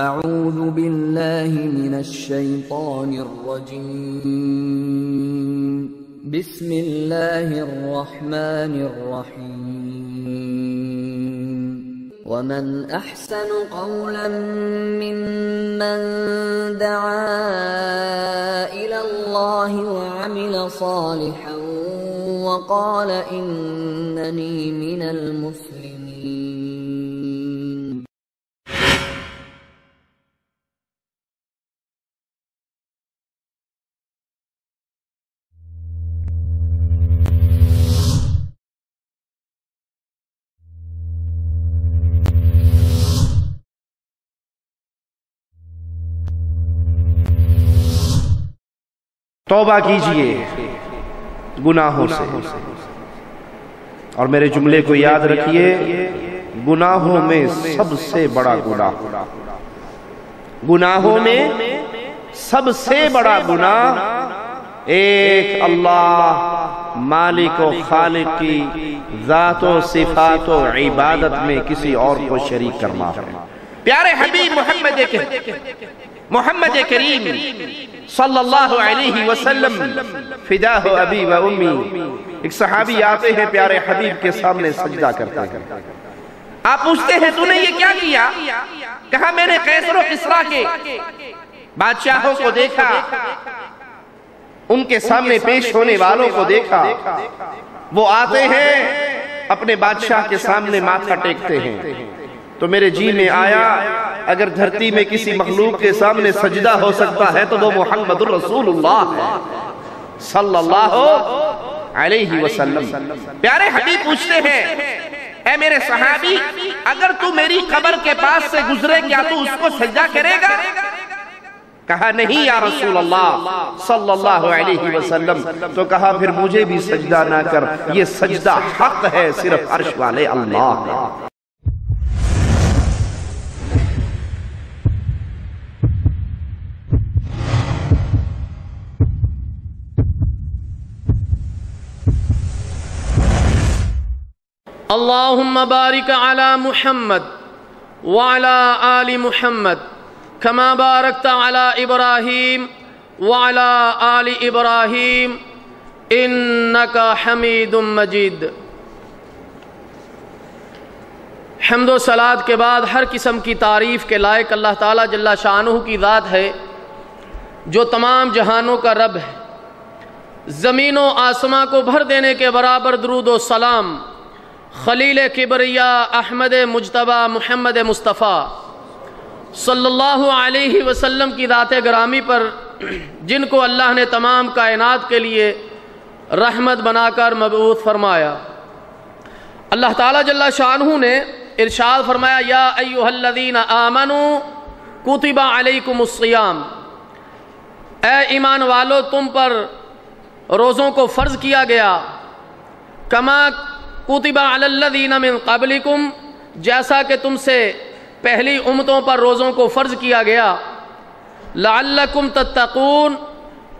اعوذ باللہ من الشیطان الرجیم بسم اللہ الرحمن الرحیم ومن احسن قولا ممن دعا الى اللہ وعمل صالحا وقال اننی من المسلمین۔ توبہ کیجئے گناہوں سے، اور میرے جملے کو یاد رکھیے، گناہوں میں سب سے بڑا گناہ ایک اللہ مالک و خالق کی ذات و صفات و عبادت میں کسی اور کو شریک کرنا ہے۔ پیارے حبیب محمد کریم صلی اللہ علیہ وسلم فداہ ابی و امی، ایک صحابی آتے ہیں پیارے حبیب کے سامنے سجدہ کرتے ہیں۔ آپ پوچھتے ہیں تو نے یہ کیا کیا؟ کہا میں نے قیصر و کسریٰ کے بادشاہوں کو دیکھا، ان کے سامنے پیش ہونے والوں کو دیکھا، وہ آتے ہیں اپنے بادشاہ کے سامنے ماتھا ٹیکتے ہیں، تو میرے جی میں آیا اگر دھرتی میں کسی مخلوق کے سامنے سجدہ ہو سکتا ہے تو وہ محمد الرسول اللہ ہے صلی اللہ علیہ وسلم۔ پیارے حبیب پوچھتے ہیں اے میرے صحابی، اگر تو میری قبر کے پاس سے گزرے کیا تو اس کو سجدہ کرے گا؟ کہا نہیں یا رسول اللہ صلی اللہ علیہ وسلم۔ تو کہا پھر مجھے بھی سجدہ نہ کر، یہ سجدہ حق ہے صرف عرش والے اللہ ہے۔ اللہم بارک علی محمد وعلی آل محمد کما بارکت علی ابراہیم وعلی آل ابراہیم انکا حمید مجید۔ حمد و صلوات کے بعد ہر قسم کی تعریف کے لائق اللہ تعالیٰ جل شانہ کی ذات ہے جو تمام جہانوں کا رب ہے۔ زمین و آسماں کو بھر دینے کے برابر درود و سلام خلیل کبریا احمد مجتبی محمد مصطفیٰ صلی اللہ علیہ وسلم کی ذات گرامی پر، جن کو اللہ نے تمام کائنات کے لیے رحمت بنا کر مبعوث فرمایا۔ اللہ تعالیٰ جل شانہ نے ارشاد فرمایا یا ایھا الذین آمنوا کتب علیکم الصیام، اے ایمان والو تم پر روزوں کو فرض کیا گیا، کما کتب علی الذین من قبلکم، جیسا کہ تم سے پہلی امتوں پر روزوں کو فرض کیا گیا، لعلکم تتقون،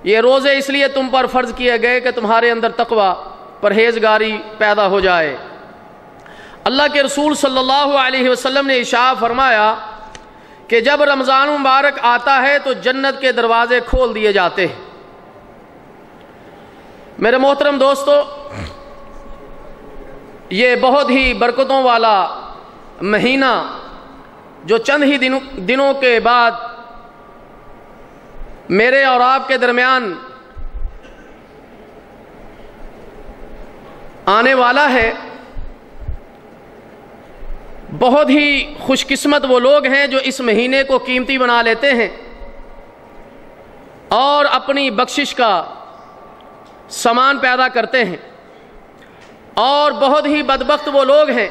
یہ روزے اس لیے تم پر فرض کیے گئے کہ تمہارے اندر تقوی پرہیزگاری پیدا ہو جائے۔ اللہ کے رسول صلی اللہ علیہ وسلم نے ارشاد فرمایا کہ جب رمضان مبارک آتا ہے تو جنت کے دروازے کھول دیے جاتے ہیں۔ میرے محترم دوستو، یہ بہت ہی برکتوں والا مہینہ جو چند ہی دنوں کے بعد میرے اور آپ کے درمیان آنے والا ہے، بہت ہی خوش قسمت وہ لوگ ہیں جو اس مہینے کو قیمتی بنا لیتے ہیں اور اپنی بخشش کا سامان پیدا کرتے ہیں، اور بہت ہی بدبخت وہ لوگ ہیں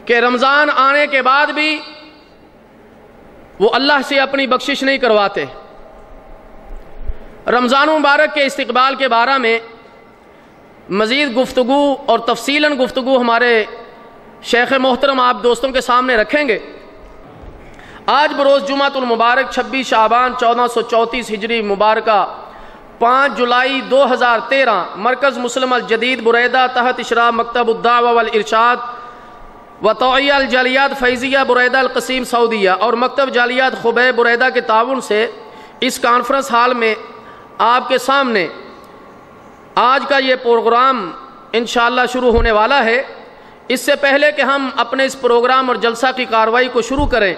کہ رمضان آنے کے بعد بھی وہ اللہ سے اپنی بخشش نہیں کرواتے۔ رمضان مبارک کے استقبال کے بارے میں مزید گفتگو اور تفصیلاً گفتگو ہمارے شیخ محترم آپ دوستوں کے سامنے رکھیں گے۔ آج بروز جمعۃ المبارک 26 شعبان 1434 ہجری مبارکہ 5 جولائی 2013 مرکز مسلم الجدید بریدہ تحت اشراف مکتب الدعوہ والارشاد و توعیہ الجالیات فیضیہ بریدہ القصیم سعودیہ اور مکتب جالیات خبیب بریدہ کے تعاون سے اس کانفرنس ہال میں آپ کے سامنے آج کا یہ پروگرام انشاءاللہ شروع ہونے والا ہے۔ اس سے پہلے کہ ہم اپنے اس پروگرام اور جلسہ کی کارروائی کو شروع کریں،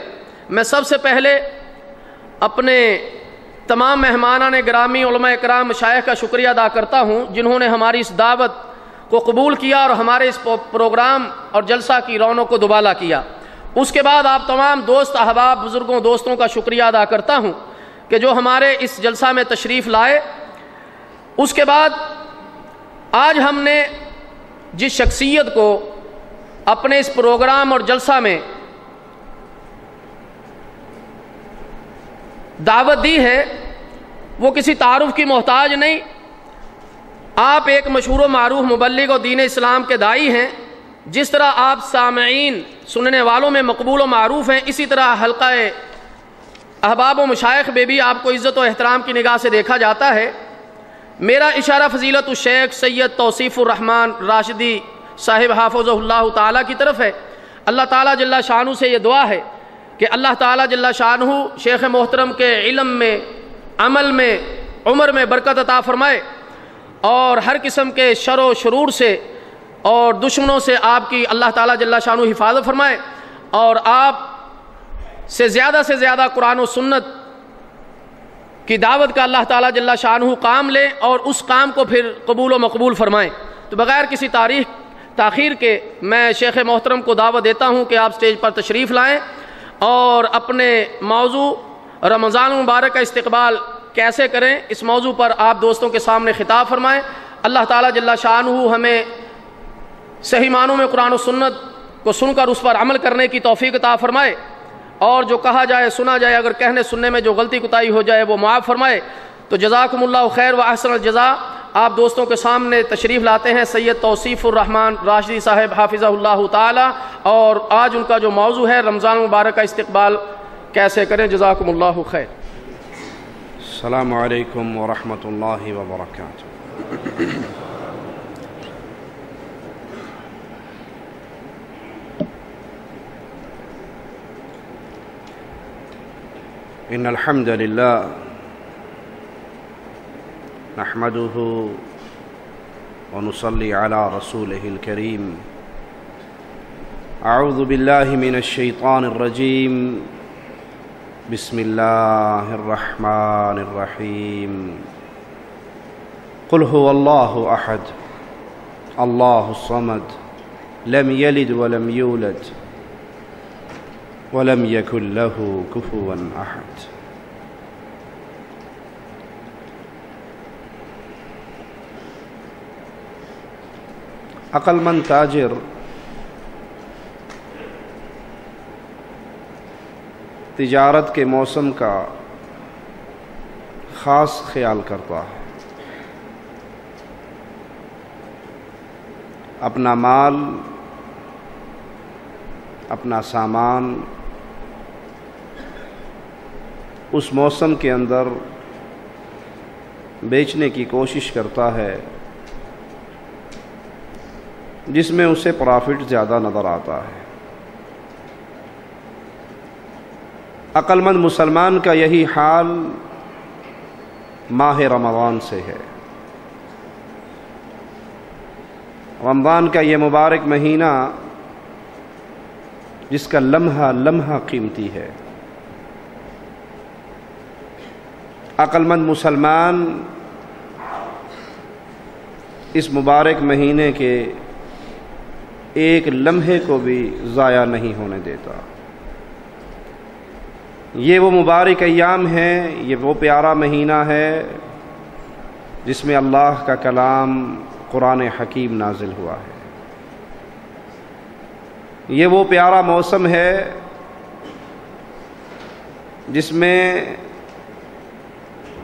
میں سب سے پہلے اپنے تمام مہمانان گرامی علماء اکرام مشائخ کا شکریہ ادا کرتا ہوں جنہوں نے ہماری اس دعوت کو قبول کیا اور ہمارے اس پروگرام اور جلسہ کی رونق کو دوبالا کیا۔ اس کے بعد آپ تمام دوست احباب بزرگوں دوستوں کا شکریہ ادا کرتا ہوں کہ جو ہمارے اس جلسہ میں تشریف لائے۔ اس کے بعد آج ہم نے جس شخصیت کو اپنے اس پروگرام اور جلسہ میں دعوت دی ہے وہ کسی تعارف کی محتاج نہیں۔ آپ ایک مشہور و معروف مبلغ و دین اسلام کے داعی ہیں۔ جس طرح آپ سامعین سننے والوں میں مقبول و معروف ہیں، اسی طرح حلقہ احباب و مشائخ میں بھی آپ کو عزت و احترام کی نگاہ سے دیکھا جاتا ہے۔ میرا اشارہ فضیلت الشیخ سید توصیف الرحمن راشدی صاحب حافظہ اللہ تعالیٰ کی طرف ہے۔ اللہ تعالیٰ جل شانہ سے یہ دعا ہے کہ اللہ تعالیٰ جل شانہ شیخ محترم کے علم میں، عمل میں، عمر میں برکت عطا فرمائے اور ہر قسم کے شر و شرور سے اور دشمنوں سے آپ کی اللہ تعالیٰ جل شانہ حفاظت فرمائے، اور آپ سے زیادہ قرآن و سنت کی دعوت کا اللہ تعالیٰ جل شانہ کام لیں اور اس کام کو پھر قبول و مقبول فرمائیں۔ تو بغیر کسی تاخیر کے میں شیخ محترم کو دعوت دیتا ہوں کہ آپ سٹیج پر تشریف لائیں اور اپنے موضوع رمضان المبارک کا استقبال کیسے کریں اس موضوع پر آپ دوستوں کے سامنے خطاب فرمائیں۔ اللہ تعالیٰ جل شانہ ہمیں صحیح معنوں میں قرآن و سنت کو سن کر اس پر عمل کرنے کی توفیق عطا فرمائے، اور جو کہا جائے سنا جائے، اگر کہنے سننے میں جو غلطی کوتاہی ہو جائے وہ معاف فرمائے۔ تو جزاکم اللہ خیر و احسن الجزاء۔ آپ دوستوں کے سامنے تشریف لاتے ہیں سید توصیف الرحمن راشدی صاحب حافظہ اللہ تعالی، اور آج ان کا جو موضوع ہے رمضان مبارک کا استقبال کیسے کریں۔ جزاکم اللہ خیر۔ السلام علیکم ورحمۃ اللہ وبرکاتہ۔ ان الحمد للہ نحمده ونصلي على رسوله الكريم۔ اعوذ باللہ من الشیطان الرجیم، بسم اللہ الرحمن الرحیم۔ قل هو اللہ احد اللہ الصمد لم یلد ولم یولد ولم یکن له کفوا احد۔ عقل مند تاجر تجارت کے موسم کا خاص خیال کرتا ہے۔ اپنا مال، اپنا سامان اس موسم کے اندر بیچنے کی کوشش کرتا ہے جس میں اسے پرافٹ زیادہ نظر آتا ہے۔ عقل مند مسلمان کا یہی حال ماہ رمضان سے ہے۔ رمضان کا یہ مبارک مہینہ جس کا لمحہ لمحہ قیمتی ہے۔ عقل مند مسلمان اس مبارک مہینے کے ایک لمحے کو بھی ضائع نہیں ہونے دیتا۔ یہ وہ مبارک ایام ہیں، یہ وہ پیارا مہینہ ہے جس میں اللہ کا کلام قرآن حکیم نازل ہوا ہے۔ یہ وہ پیارا موسم ہے جس میں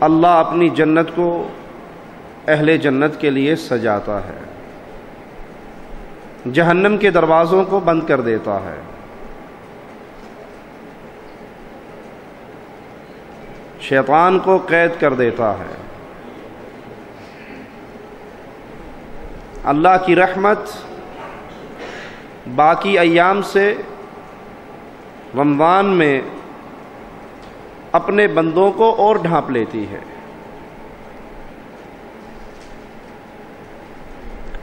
اللہ اپنی جنت کو اہل جنت کے لیے سجاتا ہے، جہنم کے دروازوں کو بند کر دیتا ہے۔ شیطان کو قید کر دیتا ہے۔ اللہ کی رحمت باقی ایام سے رمضان میں اپنے بندوں کو اور ڈھانپ لیتی ہے۔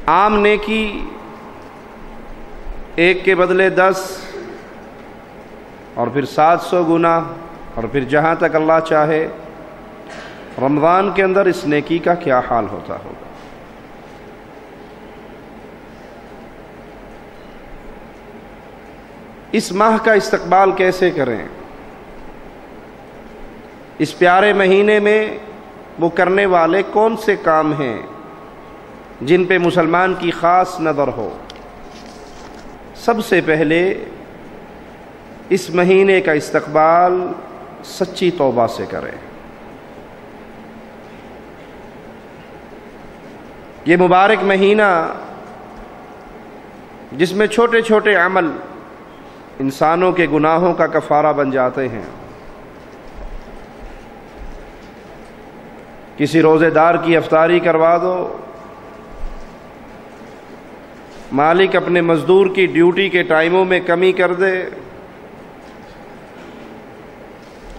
عام نیکی ایک کے بدلے 10 اور پھر 700 گنا اور پھر جہاں تک اللہ چاہے، رمضان کے اندر اس نیکی کا کیا حال ہوتا ہوگا۔ اس ماہ کا استقبال کیسے کریں؟ اس پیارے مہینے میں وہ کرنے والے کون سے کام ہیں جن پہ مسلمان کی خاص نظر ہو؟ سب سے پہلے اس مہینے کا استقبال سچی توبہ سے کریں۔ یہ مبارک مہینہ جس میں چھوٹے چھوٹے عمل انسانوں کے گناہوں کا کفارہ بن جاتے ہیں۔ کسی روزے دار کی افطاری کروا دو، مالک اپنے مزدور کی ڈیوٹی کے ٹائموں میں کمی کر دے،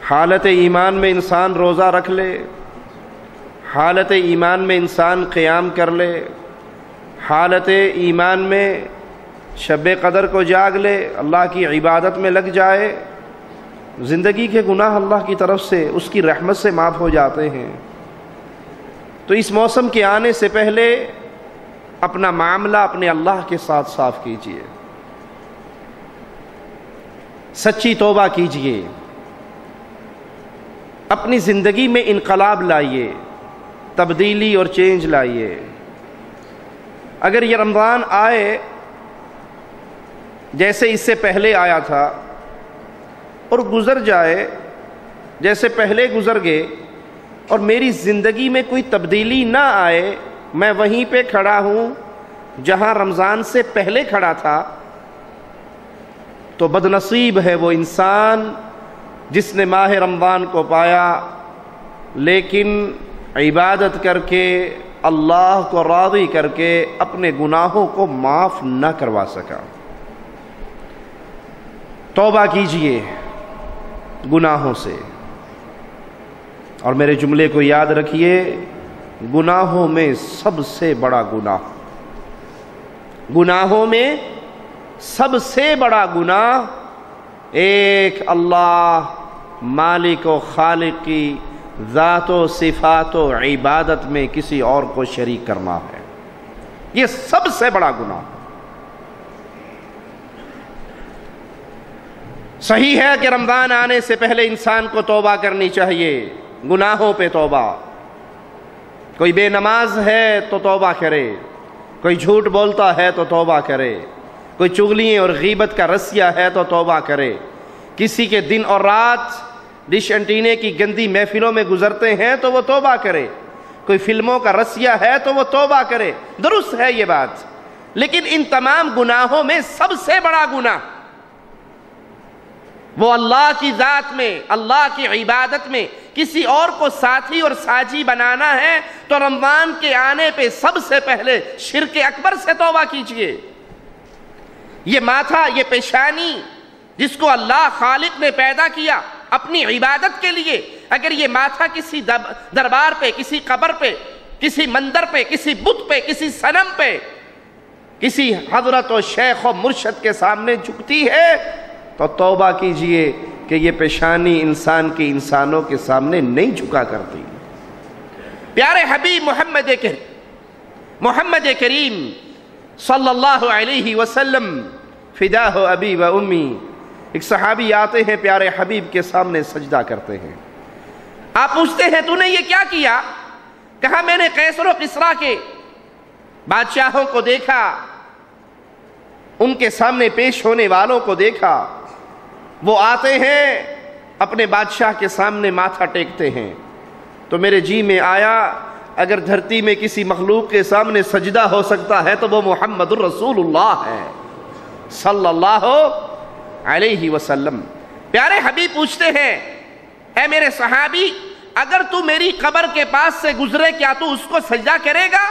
حالت ایمان میں انسان روزہ رکھ لے، حالت ایمان میں انسان قیام کر لے، حالت ایمان میں شب قدر کو جاگ لے، اللہ کی عبادت میں لگ جائے، زندگی کے گناہ اللہ کی طرف سے اس کی رحمت سے معاف ہو جاتے ہیں۔ تو اس موسم کے آنے سے پہلے اپنا معاملہ اپنے اللہ کے ساتھ صاف کیجئے، سچی توبہ کیجئے، اپنی زندگی میں انقلاب لائیے، تبدیلی اور چینج لائیے۔ اگر یہ رمضان آئے جیسے اس سے پہلے آیا تھا اور گزر جائے جیسے پہلے گزر گئے اور میری زندگی میں کوئی تبدیلی نہ آئے، میں وہیں پہ کھڑا ہوں جہاں رمضان سے پہلے کھڑا تھا، تو بدنصیب ہے وہ انسان جس نے ماہ رمضان کو پایا لیکن عبادت کر کے اللہ کو راضی کر کے اپنے گناہوں کو معاف نہ کروا سکا۔ توبہ کیجئے گناہوں سے، اور میرے جملے کو یاد رکھیے، گناہوں میں سب سے بڑا گناہوں میں سب سے بڑا گناہ ایک اللہ مالک و خالق کی ذات و صفات و عبادت میں کسی اور کو شریک کرنا ہے۔ یہ سب سے بڑا گناہ۔ صحیح ہے کہ رمضان آنے سے پہلے انسان کو توبہ کرنی چاہیے، گناہوں پہ توبہ۔ کوئی بے نماز ہے تو توبہ کرے، کوئی جھوٹ بولتا ہے تو توبہ کرے، کوئی چغلییں اور غیبت کا رسیہ ہے تو توبہ کرے، کسی کے دن اور رات ڈش انٹینے کی گندی محفلوں میں گزرتے ہیں تو وہ توبہ کرے، کوئی فلموں کا رسیہ ہے تو وہ توبہ کرے۔ درست ہے یہ بات، لیکن ان تمام گناہوں میں سب سے بڑا گناہ وہ اللہ کی ذات میں، اللہ کی عبادت میں کسی اور کو ساتھی اور ساجی بنانا ہے تو رمضان کے آنے پہ سب سے پہلے شرک اکبر سے توبہ کیجئے۔ یہ ماتھا، یہ پیشانی جس کو اللہ خالق نے پیدا کیا اپنی عبادت کے لیے، اگر یہ ماتھا کسی دربار پہ، کسی قبر پہ، کسی مندر پہ، کسی بت پہ، کسی صنم پہ، کسی حضرت و شیخ و مرشد کے سامنے جھکتی ہے تو توبہ کیجئے کہ یہ پیشانی انسان کی انسانوں کے سامنے نہیں جھکا کرتی۔ پیارے حبیب محمد کریم صلی اللہ علیہ وسلم، فداہ ابی و امی، ایک صحابی آتے ہیں پیارے حبیب کے سامنے سجدہ کرتے ہیں۔ آپ پوچھتے ہیں تو نے یہ کیا کیا؟ کہا میں نے قیصر و کسریٰ کے بادشاہوں کو دیکھا، ان کے سامنے پیش ہونے والوں کو دیکھا، وہ آتے ہیں اپنے بادشاہ کے سامنے ماتھا ٹیکتے ہیں، تو میرے جی میں آیا اگر دھرتی میں کسی مخلوق کے سامنے سجدہ ہو سکتا ہے تو وہ محمد الرسول اللہ ہے صلی اللہ علیہ وسلم۔ پیارے حبیب پوچھتے ہیں اے میرے صحابی، اگر تو میری قبر کے پاس سے گزرے کیا تو اس کو سجدہ کرے گا؟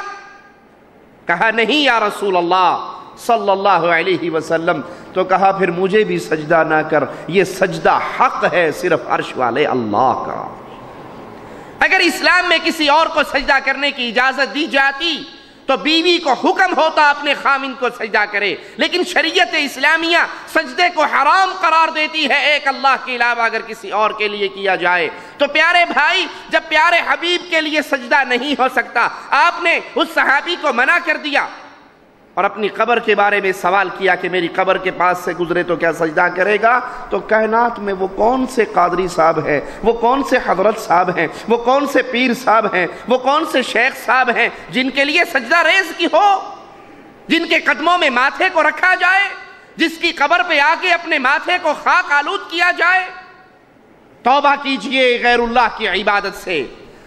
کہا نہیں یا رسول اللہ صلی اللہ علیہ وسلم، تو کہا پھر مجھے بھی سجدہ نہ کر، یہ سجدہ حق ہے صرف عرش والے اللہ کا۔ اگر اسلام میں کسی اور کو سجدہ کرنے کی اجازت دی جاتی تو بیوی کو حکم ہوتا اپنے خامن کو سجدہ کرے، لیکن شریعت اسلامیہ سجدے کو حرام قرار دیتی ہے ایک اللہ کے علاوہ اگر کسی اور کے لیے کیا جائے۔ تو پیارے بھائی، جب پیارے حبیب کے لیے سجدہ نہیں ہو سکتا، آپ نے اس صحابی کو منع کر دیا اور اپنی قبر کے بارے میں سوال کیا کہ میری قبر کے پاس سے گزرے تو کیا سجدہ کرے گا؟ تو کائنات میں وہ کون سے قادری صاحب ہیں، وہ کون سے حضرت صاحب ہیں، وہ کون سے پیر صاحب ہیں، وہ کون سے شیخ صاحب ہیں جن کے لیے سجدہ ریز کی ہو، جن کے قدموں میں ماتھے کو رکھا جائے، جس کی قبر پہ آ کے اپنے ماتھے کو خاک آلود کیا جائے؟ توبہ کیجئے غیر اللہ کی عبادت سے،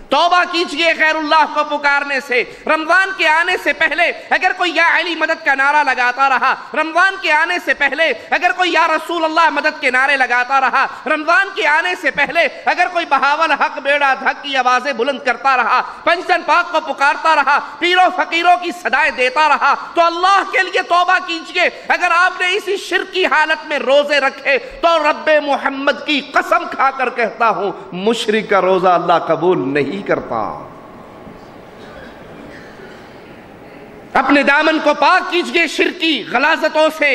توبہ کیجئے غیر اللہ کو پکارنے سے۔ رمضان کے آنے سے پہلے اگر کوئی یا علی مدد کا نعرہ لگاتا رہا، رمضان کے آنے سے پہلے اگر کوئی یا رسول اللہ مدد کے نعرے لگاتا رہا، رمضان کے آنے سے پہلے اگر کوئی بہاول حق بیڑا دھک کی آوازیں بلند کرتا رہا، پنجتن پاک کو پکارتا رہا، پیروں فقیروں کی صدائیں دیتا رہا، تو اللہ کے لیے توبہ کیجئے۔ اگر آپ نے اسی شرک کی حالت میں روزے رکھے تو رب محمد کی قسم کھا کر کہتا ہوں مشرک کا روزہ اللہ قبول نہیں کرتا۔ اپنے دامن کو پاک کیجئے شرکی غلاظتوں سے،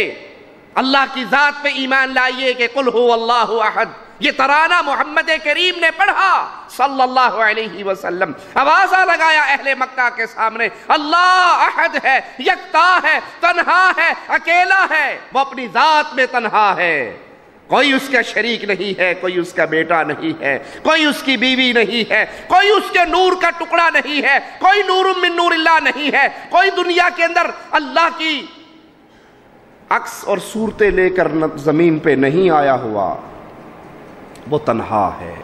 اللہ کی ذات پہ ایمان لائیے کہ قل هو اللہ احد۔ یہ ترانہ محمد کریم نے پڑھا صلی اللہ علیہ وسلم، آوازہ لگایا اہل مکہ کے سامنے، اللہ احد ہے، یکتا ہے، تنہا ہے، اکیلا ہے، وہ اپنی ذات میں تنہا ہے، کوئی اس کا شریک نہیں ہے، کوئی اس کا بیٹا نہیں ہے، کوئی اس کی بیوی نہیں ہے، کوئی اس کے نور کا ٹکڑا نہیں ہے، کوئی نور من نور اللہ نہیں ہے، کوئی دنیا کے اندر اللہ کی عکس اور صورتیں لے کر زمین پہ نہیں آیا ہوا۔ وہ تنہا ہے،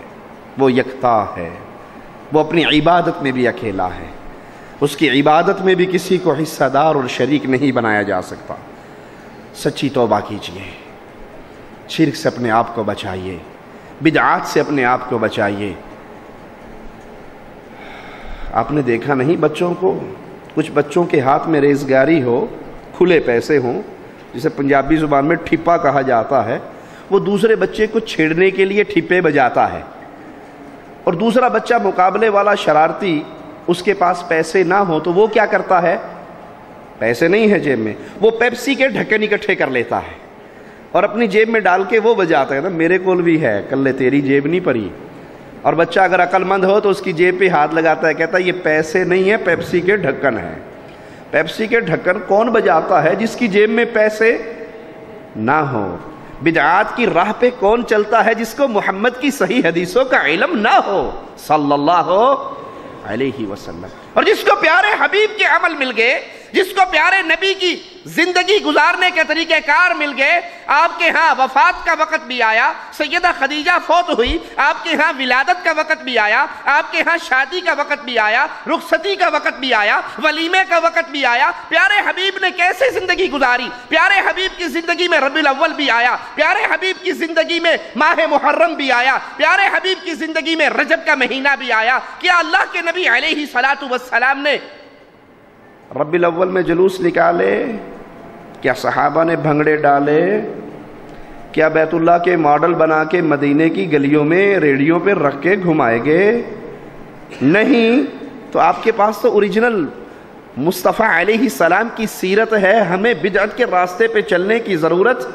وہ یکتا ہے، وہ اپنی عبادت میں بھی اکیلا ہے، اس کی عبادت میں بھی کسی کو حصہ دار اور شریک نہیں بنایا جا سکتا۔ سچی توبہ کیجئے، شرک سے اپنے آپ کو بچائیے، بدعات سے اپنے آپ کو بچائیے۔ آپ نے دیکھا نہیں بچوں کو، کچھ بچوں کے ہاتھ میں ریزگاری ہو، کھلے پیسے ہوں، جسے پنجابی زبان میں ٹھپا کہا جاتا ہے، وہ دوسرے بچے کو چھیڑنے کے لیے ٹھپے بجاتا ہے، اور دوسرا بچہ مقابلے والا شرارتی، اس کے پاس پیسے نہ ہو تو وہ کیا کرتا ہے؟ پیسے نہیں ہے جیب میں، وہ پیپسی کے ڈھکن اکٹھے کر لیتا ہے اور اپنی جیب میں ڈال کے وہ بجاتا ہے نا، میرے کول بھی ہے، کلے تیری جیب نہیں پری۔ اور بچہ اگر عقل مند ہو تو اس کی جیب پہ ہاتھ لگاتا ہے، کہتا ہے یہ پیسے نہیں ہے، پیپسی کے ڈھکن ہے۔ پیپسی کے ڈھکن کون بجاتا ہے؟ جس کی جیب میں پیسے نہ ہو۔ بدعات کی راہ پہ کون چلتا ہے؟ جس کو محمد کی صحیح حدیثوں کا علم نہ ہو صلی اللہ علیہ وسلم، اور جس کو پیارے حبیب کے عمل مل گئے، جس کو پیارے نبی کی زندگی گزارنے کے طریقہ کار مل گئے۔ آپ کے ہاں وفات کا وقت بھی آیا، سیدہ خدیجہ فوت ہوئی، آپ کے ہاں ولادت کا وقت بھی آیا، آپ کے ہاں شادی کا وقت بھی آیا، رخصتی کا وقت بھی آیا، ولیمے کا وقت بھی آیا۔ پیارے حبیب نے کیسے زندگی گزاری؟ پیارے حبیب کی زندگی میں ربیع الاول بھی آیا، پیارے حبیب کی زندگی میں ماہ محرم بھی آیا، پیارے حبیب کی زندگی میں رجب کا مہینہ بھی آیا۔ کیا اللہ کے نبی علیہ الصلوۃ والسلام نے ربیع الاول میں جلوس نکالے؟ کیا صحابہ نے بھنگڑے ڈالے؟ کیا بیت اللہ کے ماڈل بنا کے مدینے کی گلیوں میں ریڑیوں پہ رکھ کے گھمائے گئے؟ نہیں۔ تو آپ کے پاس تو اوریجنل مصطفیٰ علیہ السلام کی سیرت ہے۔ ہمیں بدعت کے راستے پہ چلنے کی ضرورت،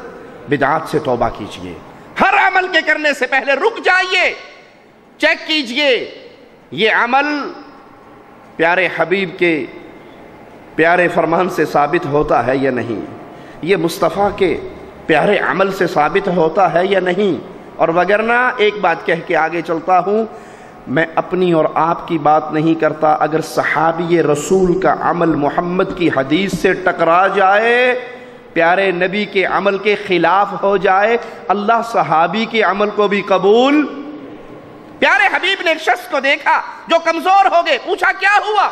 بدعات سے توبہ کیجئے، ہر عمل کے کرنے سے پہلے رک جائیے، چیک کیجئے یہ عمل پیارے حبیب کے پیارے فرمان سے ثابت ہوتا ہے یا نہیں، یہ مصطفیٰ کے پیارے عمل سے ثابت ہوتا ہے یا نہیں۔ اور وگرنہ ایک بات کہہ کے آگے چلتا ہوں، میں اپنی اور آپ کی بات نہیں کرتا، اگر صحابی رسول کا عمل محمد کی حدیث سے ٹکرا جائے، پیارے نبی کے عمل کے خلاف ہو جائے، اللہ صحابی کے عمل کو بھی قبول۔ پیارے حبیب نے ایک شخص کو دیکھا جو کمزور ہو گئے، پوچھا کیا ہوا،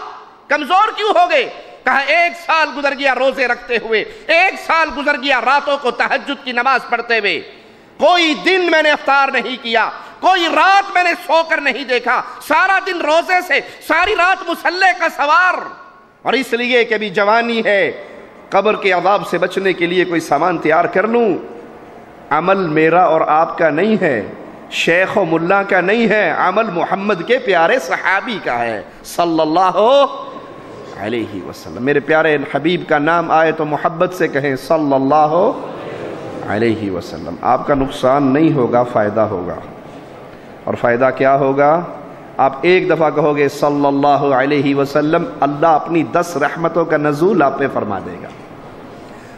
کمزور کیوں ہو گئے؟ کہا 1 سال گزر گیا روزے رکھتے ہوئے، 1 سال گزر گیا راتوں کو تہجد کی نماز پڑھتے ہوئے، کوئی دن میں نے افطار نہیں کیا، کوئی رات میں نے سو کر نہیں دیکھا، سارا دن روزے سے، ساری رات مصلی کا سوار، اور اس لیے کہ بھی جوانی ہے، قبر کے عذاب سے بچنے کے لیے کوئی سامان تیار کر لوں، عمل میرا اور آپ کا نہیں ہے، شیخ و ملا کا نہیں ہے، عمل محمد کے پیارے صحابی کا ہے صلی اللہ علیہ وسلم۔ میرے پیارے حبیب کا نام آئے تو محبت سے کہیں صلی اللہ علیہ وسلم۔ آپ کا نقصان نہیں ہوگا، فائدہ ہوگا۔ اور فائدہ کیا ہوگا؟ آپ ایک دفعہ کہو گے صلی اللہ علیہ وسلم، اللہ اپنی 10 رحمتوں کا نزول آپ پہ فرما دے گا۔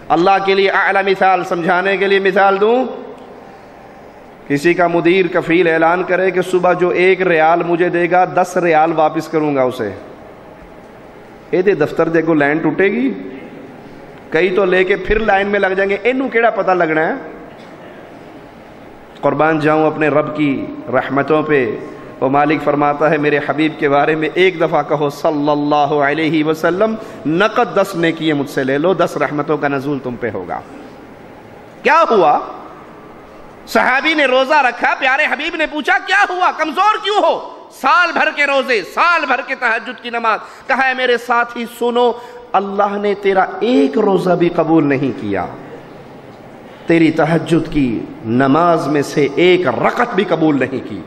اللہ کے لیے اعلیٰ مثال، سمجھانے کے لیے مثال دوں، کسی کا مدیر کفیل اعلان کرے کہ صبح جو 1 ریال مجھے دے گا 10 ریال واپس کروں گا اسے، دے دفتر دے کو لائن ٹوٹے گی، کئی تو لے کے پھر لائن میں لگ جائیں گے، اینو کیڑا پتہ لگنا ہے۔ قربان جاؤں اپنے رب کی رحمتوں پہ، وہ مالک فرماتا ہے میرے حبیب کے بارے میں ایک دفعہ کہو صلی اللہ علیہ وسلم، نقد 10 نیکیاں مجھ سے لے لو، 10 رحمتوں کا نزول تم پہ ہوگا۔ کیا ہوا؟ صحابی نے روزہ رکھا، پیارے حبیب نے پوچھا کیا ہوا، کمزور کیوں ہو؟ سال بھر کے روزے، سال بھر کے تہجد کی نماز۔ کہا ہے میرے ساتھی سنو، اللہ نے تیرا ایک روزہ بھی قبول نہیں کیا، تیری تہجد کی نماز میں سے 1 رکعت بھی قبول نہیں کی۔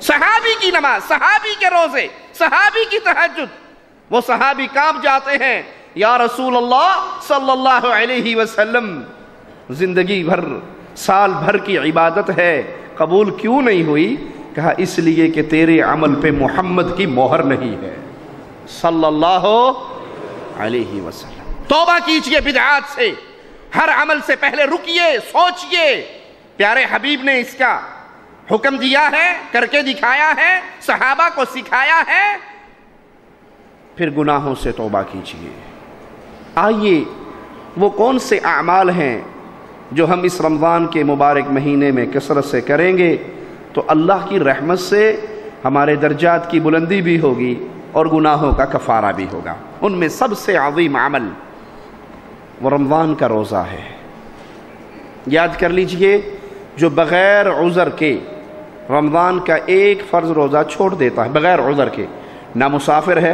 صحابی کی نماز، صحابی کے روزے، صحابی کی تہجد، وہ صحابی کانپ جاتے ہیں، یا رسول اللہ صلی اللہ علیہ وسلم، زندگی بھر سال بھر کی عبادت ہے، قبول کیوں نہیں ہوئی؟ کہا اس لیے کہ تیرے عمل پہ محمد کی مہر نہیں ہے صلی اللہ علیہ وسلم۔ توبہ کیجئے بدعات سے، ہر عمل سے پہلے رکیے، سوچئے، پیارے حبیب نے اس کا حکم دیا ہے، کر کے دکھایا ہے، صحابہ کو سکھایا ہے، پھر گناہوں سے توبہ کیجئے۔ آئیے وہ کون سے اعمال ہیں جو ہم اس رمضان کے مبارک مہینے میں کثرت سے کریں گے تو اللہ کی رحمت سے ہمارے درجات کی بلندی بھی ہوگی اور گناہوں کا کفارہ بھی ہوگا۔ ان میں سب سے عظیم عمل وہ رمضان کا روزہ ہے۔ یاد کر لیجئے، جو بغیر عذر کے رمضان کا ایک فرض روزہ چھوڑ دیتا ہے، بغیر عذر کے، نہ مسافر ہے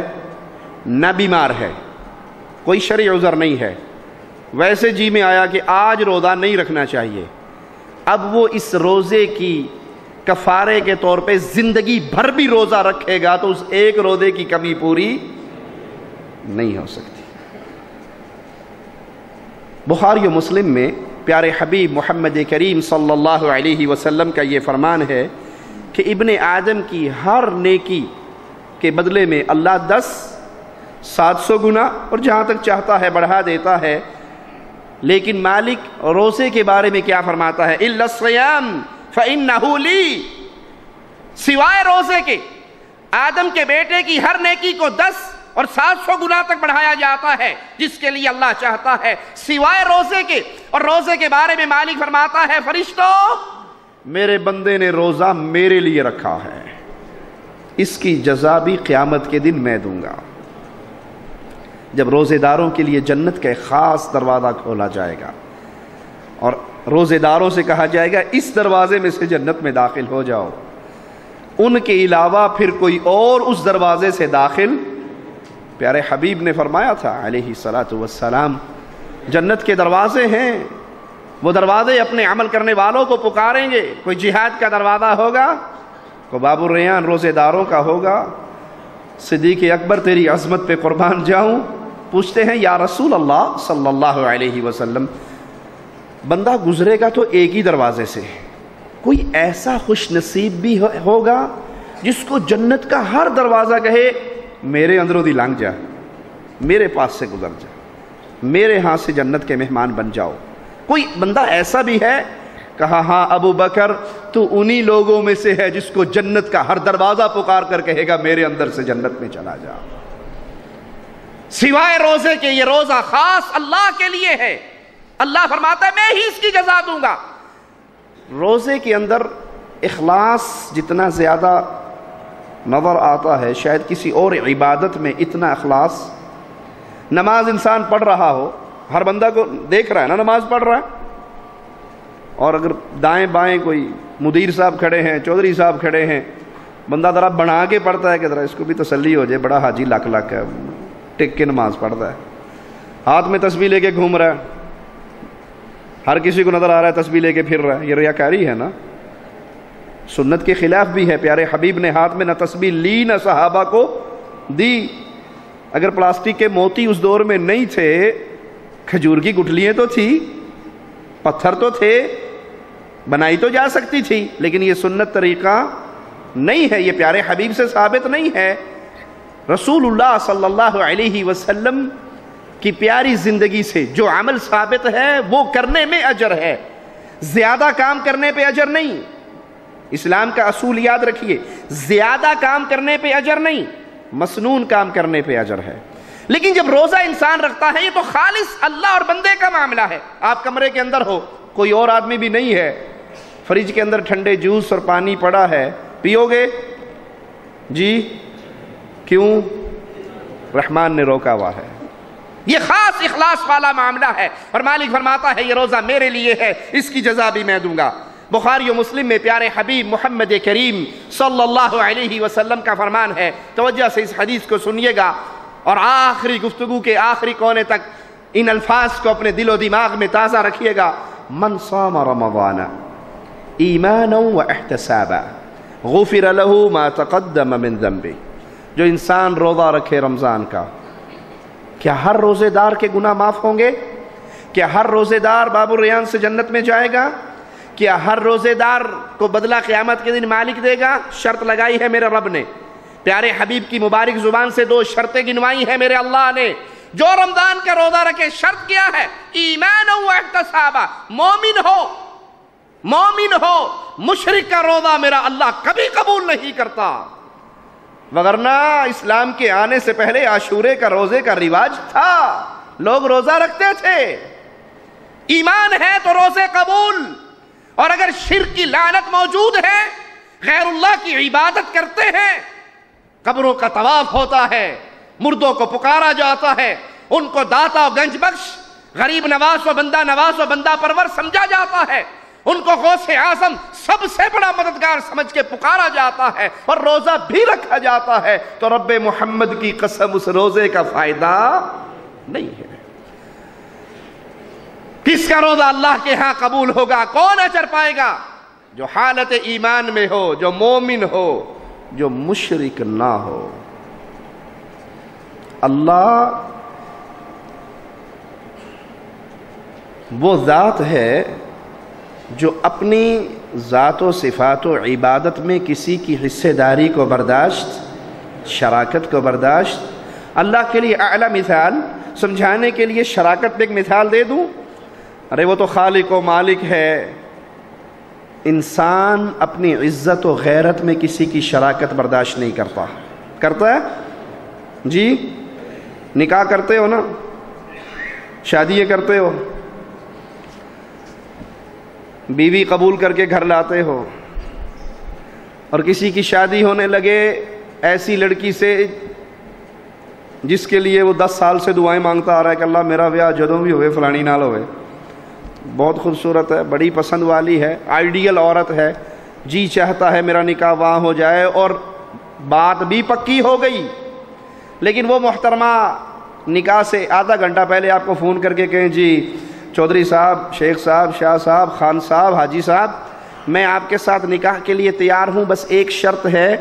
نہ بیمار ہے، کوئی شرعی عذر نہیں ہے، ویسے جی میں آیا کہ آج روزہ نہیں رکھنا چاہیے، اب وہ اس روزے کی کفارے کے طور پہ زندگی بھر بھی روزہ رکھے گا تو اس ایک روزے کی کمی پوری نہیں ہو سکتی۔ بخاری و مسلم میں پیارے حبیب محمد کریم صلی اللہ علیہ وسلم کا یہ فرمان ہے کہ ابن آدم کی ہر نیکی کے بدلے میں اللہ 700 گنا اور جہاں تک چاہتا ہے بڑھا دیتا ہے، لیکن مالک روزے کے بارے میں کیا فرماتا ہے؟ إِلَّا الصِّيَامِ فَإِنَّهُ لِي، سوائے روزے کے آدم کے بیٹے کی ہر نیکی کو 10 اور 700 گنا تک بڑھایا جاتا ہے، جس کے لیے اللہ چاہتا ہے، سوائے روزے کے۔ اور روزے کے بارے میں مالک فرماتا ہے فرشتوں، میرے بندے نے روزہ میرے لیے رکھا ہے، اس کی جزا بھی قیامت کے دن میں دوں گا۔ جب روزے داروں کے لیے جنت کا ایک خاص دروازہ کھولا جائے گا اور روزے داروں سے کہا جائے گا اس دروازے میں سے جنت میں داخل ہو جاؤ، ان کے علاوہ پھر کوئی اور اس دروازے سے داخل، پیارے حبیب نے فرمایا تھا علیہ الصلاۃ والسلام، جنت کے دروازے ہیں، وہ دروازے اپنے عمل کرنے والوں کو پکاریں گے۔ کوئی جہاد کا دروازہ ہوگا، کوئی باب الریان روزے داروں کا ہوگا۔ صدیق اکبر تیری عظمت پہ قربان جاؤں پوچھتے ہیں یا رسول اللہ صلی اللہ علیہ وسلم، بندہ گزرے گا تو ایک ہی دروازے سے، کوئی ایسا خوش نصیب بھی ہوگا جس کو جنت کا ہر دروازہ کہے میرے اندروں دی لنگ جا، میرے پاس سے گزر جا، میرے ہاں سے جنت کے مہمان بن جاؤ؟ کوئی بندہ ایسا بھی ہے؟ کہا ہاں ابو بکر تو انہی لوگوں میں سے ہے جس کو جنت کا ہر دروازہ پکار کر کہے گا میرے اندر سے جنت میں چلا جا۔ سوائے روزے کے یہ روزہ خاص اللہ کے لیے ہے، اللہ فرماتا ہے میں ہی اس کی جزا دوں گا۔ روزے کے اندر اخلاص جتنا زیادہ نظر آتا ہے شاید کسی اور عبادت میں اتنا اخلاص، نماز انسان پڑھ رہا ہو، ہر بندہ کو دیکھ رہا ہے نا نماز پڑھ رہا ہے، اور اگر دائیں بائیں کوئی مدیر صاحب کھڑے ہیں، چودھری صاحب کھڑے ہیں، بندہ ذرا بنا کے پڑھتا ہے کہ ذرا اس کو بھی تسلی ہو جائے، بڑا حاجی لاکھ ہے، ٹک کے نماز پڑھتا ہے، ہاتھ میں تسبیح لے کے گھوم رہا ہے، ہر کسی کو نظر آ رہا ہے تسبیح لے کے پھر رہا ہے، یہ ریاکاری ہے نا، سنت کے خلاف بھی ہے۔ پیارے حبیب نے ہاتھ میں نہ تسبیح لی نہ صحابہ کو دی۔ اگر پلاسٹک کے موتی اس دور میں نہیں تھے، کھجور کی گٹھلیاں تو تھی، پتھر تو تھے، بنائی تو جا سکتی تھی، لیکن یہ سنت طریقہ نہیں ہے، یہ پیارے حبیب سے ثابت نہیں ہے۔ رسول اللہ صلی اللہ علیہ وسلم کی پیاری زندگی سے جو عمل ثابت ہے وہ کرنے میں اجر ہے، زیادہ کام کرنے پہ اجر نہیں۔ اسلام کا اصول یاد رکھیے، زیادہ کام کرنے پہ اجر نہیں، مسنون کام کرنے پہ اجر ہے۔ لیکن جب روزہ انسان رکھتا ہے یہ تو خالص اللہ اور بندے کا معاملہ ہے۔ آپ کمرے کے اندر ہو، کوئی اور آدمی بھی نہیں ہے، فریج کے اندر ٹھنڈے جوس اور پانی پڑا ہے، پیو گے؟ جی کیوں؟ رحمان نے روکا ہوا ہے۔ یہ خاص اخلاص والا معاملہ ہے، اور مالک فرماتا ہے یہ روزہ میرے لیے ہے، اس کی جزا بھی میں دوں گا۔ بخاری و مسلم میں پیارے حبیب محمد کریم صلی اللہ علیہ وسلم کا فرمان ہے، توجہ سے اس حدیث کو سنیے گا اور آخری گفتگو کے آخری کونے تک ان الفاظ کو اپنے دل و دماغ میں تازہ رکھیے گا۔ من صام رمضان ایمانا و احتسابا غفر له ما تقدم من ذنبه۔ جو انسان روزہ رکھے رمضان کا، کیا ہر روزے دار کے گناہ معاف ہوں گے؟ کیا ہر روزے دار باب الریان سے جنت میں جائے گا؟ کیا ہر روزے دار کو بدلہ قیامت کے دن مالک دے گا؟ شرط لگائی ہے میرے رب نے، پیارے حبیب کی مبارک زبان سے 2 شرطیں گنوائی ہیں میرے اللہ نے۔ جو رمضان کا روزہ رکھے، شرط کیا ہے؟ ایمان و احتسابا، مومن ہو، مشرک کا روزہ میرا اللہ کبھی قبول نہیں کرتا۔ وگرنہ اسلام کے آنے سے پہلے عاشورے کا روزے کا رواج تھا، لوگ روزہ رکھتے تھے۔ ایمان ہے تو روزے قبول، اور اگر شرک کی لعنت موجود ہے، غیر اللہ کی عبادت کرتے ہیں، قبروں کا طواف ہوتا ہے، مردوں کو پکارا جاتا ہے، ان کو داتا و گنج بخش، غریب نواز و بندہ پرور سمجھا جاتا ہے، ان کو غوث اعظم سب سے بڑا مددگار سمجھ کے پکارا جاتا ہے، اور روزہ بھی رکھا جاتا ہے، تو رب محمد کی قسم اس روزے کا فائدہ نہیں ہے۔ کس کا روزہ اللہ کے ہاں قبول ہوگا؟ کون اجر پائے گا؟ جو حالت ایمان میں ہو، جو مومن ہو، جو مشرک نہ ہو۔ اللہ وہ ذات ہے جو اپنی ذات و صفات و عبادت میں کسی کی حصے داری کو برداشت، شراکت کو برداشت۔ اللہ کے لیے اعلیٰ مثال سمجھانے کے لیے شراکت پہ ایک مثال دے دوں۔ ارے وہ تو خالق و مالک ہے، انسان اپنی عزت و غیرت میں کسی کی شراکت برداشت نہیں کرتا۔ کرتا ہے؟ جی نکاح کرتے ہو نا، شادیاں کرتے ہو، بیوی قبول کر کے گھر لاتے ہو، اور کسی کی شادی ہونے لگے ایسی لڑکی سے جس کے لیے وہ 10 سال سے دعائیں مانگتا آ رہا ہے کہ اللہ میرا بیاہ جدوں بھی ہوئے فلانی نال ہوئے، بہت خوبصورت ہے، بڑی پسند والی ہے، آئیڈیل عورت ہے، جی چاہتا ہے میرا نکاح وہاں ہو جائے، اور بات بھی پکی ہو گئی، لیکن وہ محترمہ نکاح سے آدھا گھنٹہ پہلے آپ کو فون کر کے کہیں جی چودھری صاحب، شیخ صاحب، شاہ صاحب، خان صاحب، حاجی صاحب، میں آپ کے ساتھ نکاح کے لیے تیار ہوں، بس ایک شرط ہے،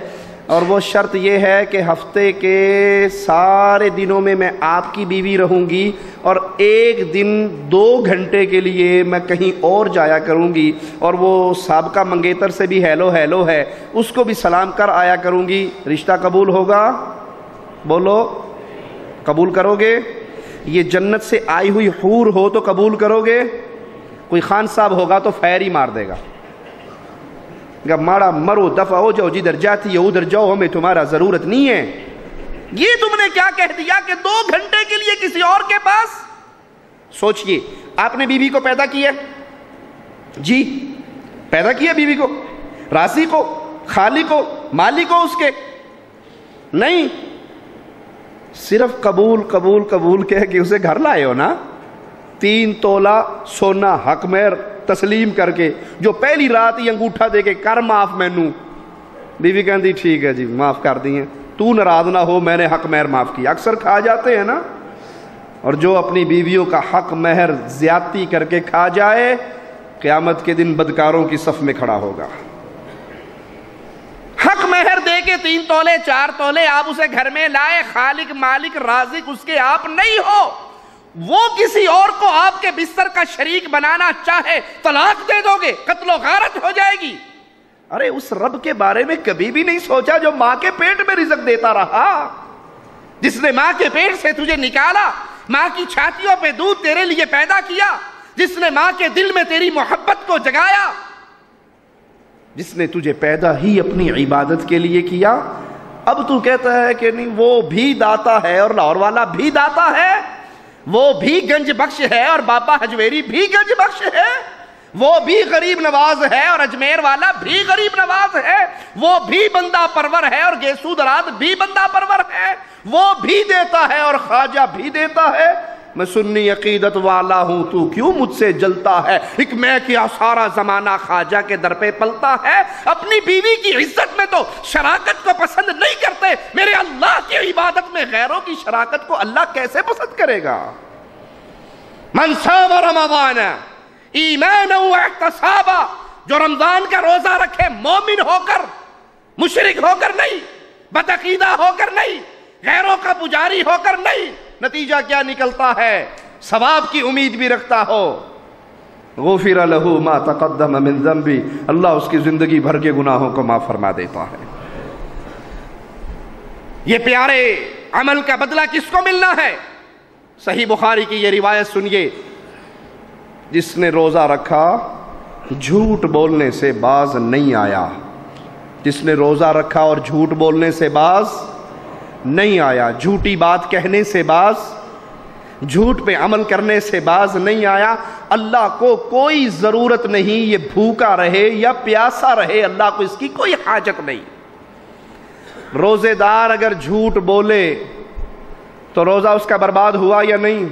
اور وہ شرط یہ ہے کہ ہفتے کے سارے دنوں میں میں آپ کی بیوی رہوں گی، اور ایک دن 2 گھنٹے کے لیے میں کہیں اور جایا کروں گی، اور وہ سابقہ منگیتر سے بھی ہیلو ہے، اس کو بھی سلام کر آیا کروں گی۔ رشتہ قبول ہوگا؟ بولو قبول کرو گے؟ یہ جنت سے آئی ہوئی حور ہو تو قبول کرو گے؟ کوئی خان صاحب ہوگا تو فیر ہی مار دے گا، ماڑا مرو دفع ہو جاؤ، جدھر جاتی ہے ادھر جاؤ، ہمیں تمہارا ضرورت نہیں ہے۔ یہ تم نے کیا کہہ دیا کہ 2 گھنٹے کے لیے کسی اور کے پاس؟ سوچئے، آپ نے بیوی کو پیدا کیا، جی پیدا کیا بیوی کو، راضی کو، خالق کو، مالک کو اس کے؟ نہیں، صرف قبول کہہ کے اسے گھر لائے ہو نا، 3 تولہ سونا حق مہر تسلیم کر کے، جو پہلی رات ہی انگوٹھا دے کے کر معاف مینوں، بیوی کہندی ٹھیک ہے جی معاف کر دیے، تو ناراض نہ ہو، میں نے حق مہر معاف کیا۔ اکثر کھا جاتے ہیں نا، اور جو اپنی بیویوں کا حق مہر زیادتی کر کے کھا جائے قیامت کے دن بدکاروں کی صف میں کھڑا ہوگا۔ حق مہر دے کے 3 تولے 4 تولے آپ اسے گھر میں لائے، خالق مالک رازق اس کے آپ نہیں ہو، وہ کسی اور کو آپ کے بستر کا شریک بنانا چاہے طلاق دے دو گے، قتل و غارت ہو جائے گی۔ ارے اس رب کے بارے میں کبھی بھی نہیں سوچا جو ماں کے پیٹ میں رزق دیتا رہا، جس نے ماں کے پیٹ سے تجھے نکالا، ماں کی چھاتیوں پہ دودھ تیرے لیے پیدا کیا، جس نے ماں کے دل میں تیری محبت کو جگایا، جس نے تجھے پیدا ہی اپنی عبادت کے لیے کیا۔ اب تو کہتا ہے کہ نہیں وہ بھی داتا ہے اور لاہور والا بھی داتا ہے، وہ بھی گنج بخش ہے اور بابا حجویری بھی گنج بخش ہے، وہ بھی غریب نواز ہے اور اجمیر والا بھی غریب نواز ہے، وہ بھی بندہ پرور ہے اور گیسو دراد بھی بندہ پرور ہے، وہ بھی دیتا ہے اور خواجہ بھی دیتا ہے۔ میں سنی عقیدت والا ہوں، تو کیوں مجھ سے جلتا ہے؟ ایک میں کیا سارا زمانہ خواجہ کے در پہ پلتا ہے۔ اپنی بیوی کی عزت میں تو شراکت کو پسند نہیں کرتے، میرے اللہ کی عبادت میں غیروں کی شراکت کو اللہ کیسے پسند کرے گا؟ من صام رمضان ایمانا واحتسابا، جو رمضان کا روزہ رکھے مومن ہو کر، مشرک ہو کر نہیں، بدعقیدہ ہو کر نہیں، غیروں کا پجاری ہو کر نہیں، نتیجہ کیا نکلتا ہے؟ ثواب کی امید بھی رکھتا ہو، غفر لہ ما تقدم من ذنبی، اللہ اس کی زندگی بھر کے گناہوں کو معاف فرما دیتا ہے۔ یہ پیارے عمل کا بدلہ کس کو ملنا ہے؟ صحیح بخاری کی یہ روایت سنیے، جس نے روزہ رکھا جھوٹ بولنے سے باز نہیں آیا، جس نے روزہ رکھا اور جھوٹ بولنے سے باز نہیں آیا، جھوٹی بات کہنے سے باز، جھوٹ پہ عمل کرنے سے باز نہیں آیا، اللہ کو کوئی ضرورت نہیں یہ بھوکا رہے یا پیاسا رہے، اللہ کو اس کی کوئی حاجت نہیں۔ روزے دار اگر جھوٹ بولے تو روزہ اس کا برباد ہوا یا نہیں؟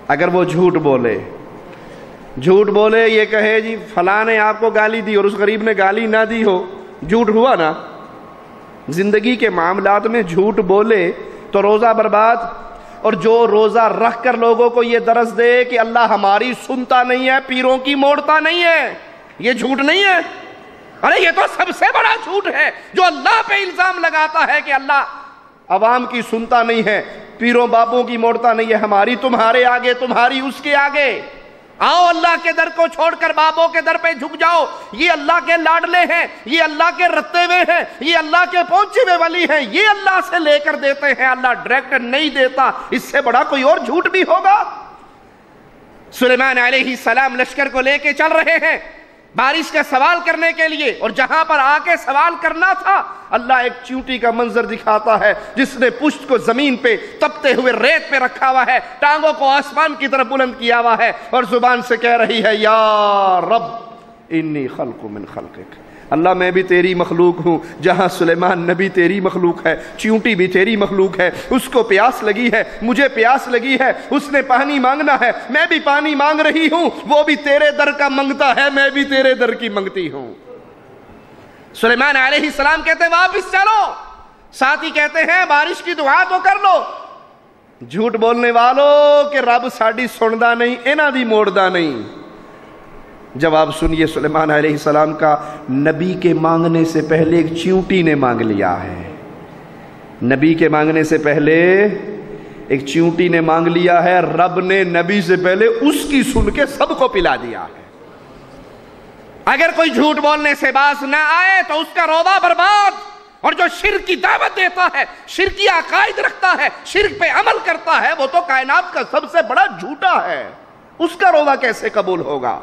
اگر وہ جھوٹ بولے یہ کہے جی فلاں نے آپ کو گالی دی اور اس غریب نے گالی نہ دی ہو، جھوٹ ہوا نا؟ زندگی کے معاملات میں جھوٹ بولے تو روزہ برباد۔ اور جو روزہ رکھ کر لوگوں کو یہ درس دے کہ اللہ ہماری سنتا نہیں ہے، پیروں کی موڑتا نہیں ہے، یہ جھوٹ نہیں ہے؟ ارے یہ تو سب سے بڑا جھوٹ ہے جو اللہ پہ الزام لگاتا ہے کہ اللہ عوام کی سنتا نہیں ہے، پیروں بابوں کی موڑتا نہیں ہے، ہماری تمہارے آگے، تمہاری اس کے آگے۔ آؤ اللہ کے در کو چھوڑ کر بابوں کے در پہ جھک جاؤ، یہ اللہ کے لاڈلے ہیں، یہ اللہ کے رتے ہوئے ہیں، یہ اللہ کے پہنچے ہوئے ولی ہیں، یہ اللہ سے لے کر دیتے ہیں، اللہ ڈائریکٹ نہیں دیتا۔ اس سے بڑا کوئی اور جھوٹ بھی ہوگا؟ سلیمان علیہ السلام لشکر کو لے کے چل رہے ہیں بارش کا سوال کرنے کے لیے، اور جہاں پر آ کے سوال کرنا تھا اللہ ایک چیونٹی کا منظر دکھاتا ہے جس نے پشت کو زمین پہ تپتے ہوئے ریت پہ رکھا ہوا ہے، ٹانگوں کو آسمان کی طرف بلند کیا ہوا ہے، اور زبان سے کہہ رہی ہے یا رب انی خلق من خلقک، اللہ میں بھی تیری مخلوق ہوں۔ جہاں سلیمان نبی تیری مخلوق ہے، چیونٹی بھی تیری مخلوق ہے، اس کو پیاس لگی ہے، مجھے پیاس لگی ہے، اس نے پانی مانگنا ہے، میں بھی پانی مانگ رہی ہوں، وہ بھی تیرے در کا منگتا ہے، میں بھی تیرے در کی منگتی ہوں۔ سلیمان علیہ السلام کہتے ہیں واپس چلو، ساتھی کہتے ہیں بارش کی دعا تو کر لو۔ جھوٹ بولنے والوں کہ رب ساڈی سندا نہیں، انہاں دی موڑدا نہیں۔ جواب سنیے سلیمان علیہ السلام کا، نبی کے مانگنے سے پہلے ایک چیونٹی نے مانگ لیا ہے، نبی کے مانگنے سے پہلے ایک چیونٹی نے مانگ لیا ہے، رب نے نبی سے پہلے اس کی سن کے سب کو پلا دیا ہے۔ اگر کوئی جھوٹ بولنے سے باز نہ آئے تو اس کا روزہ برباد، اور جو شرک کی دعوت دیتا ہے، شرکی عقائد رکھتا ہے، شرک پہ عمل کرتا ہے، وہ تو کائنات کا سب سے بڑا جھوٹا ہے، اس کا روزہ کیسے قبول ہوگا؟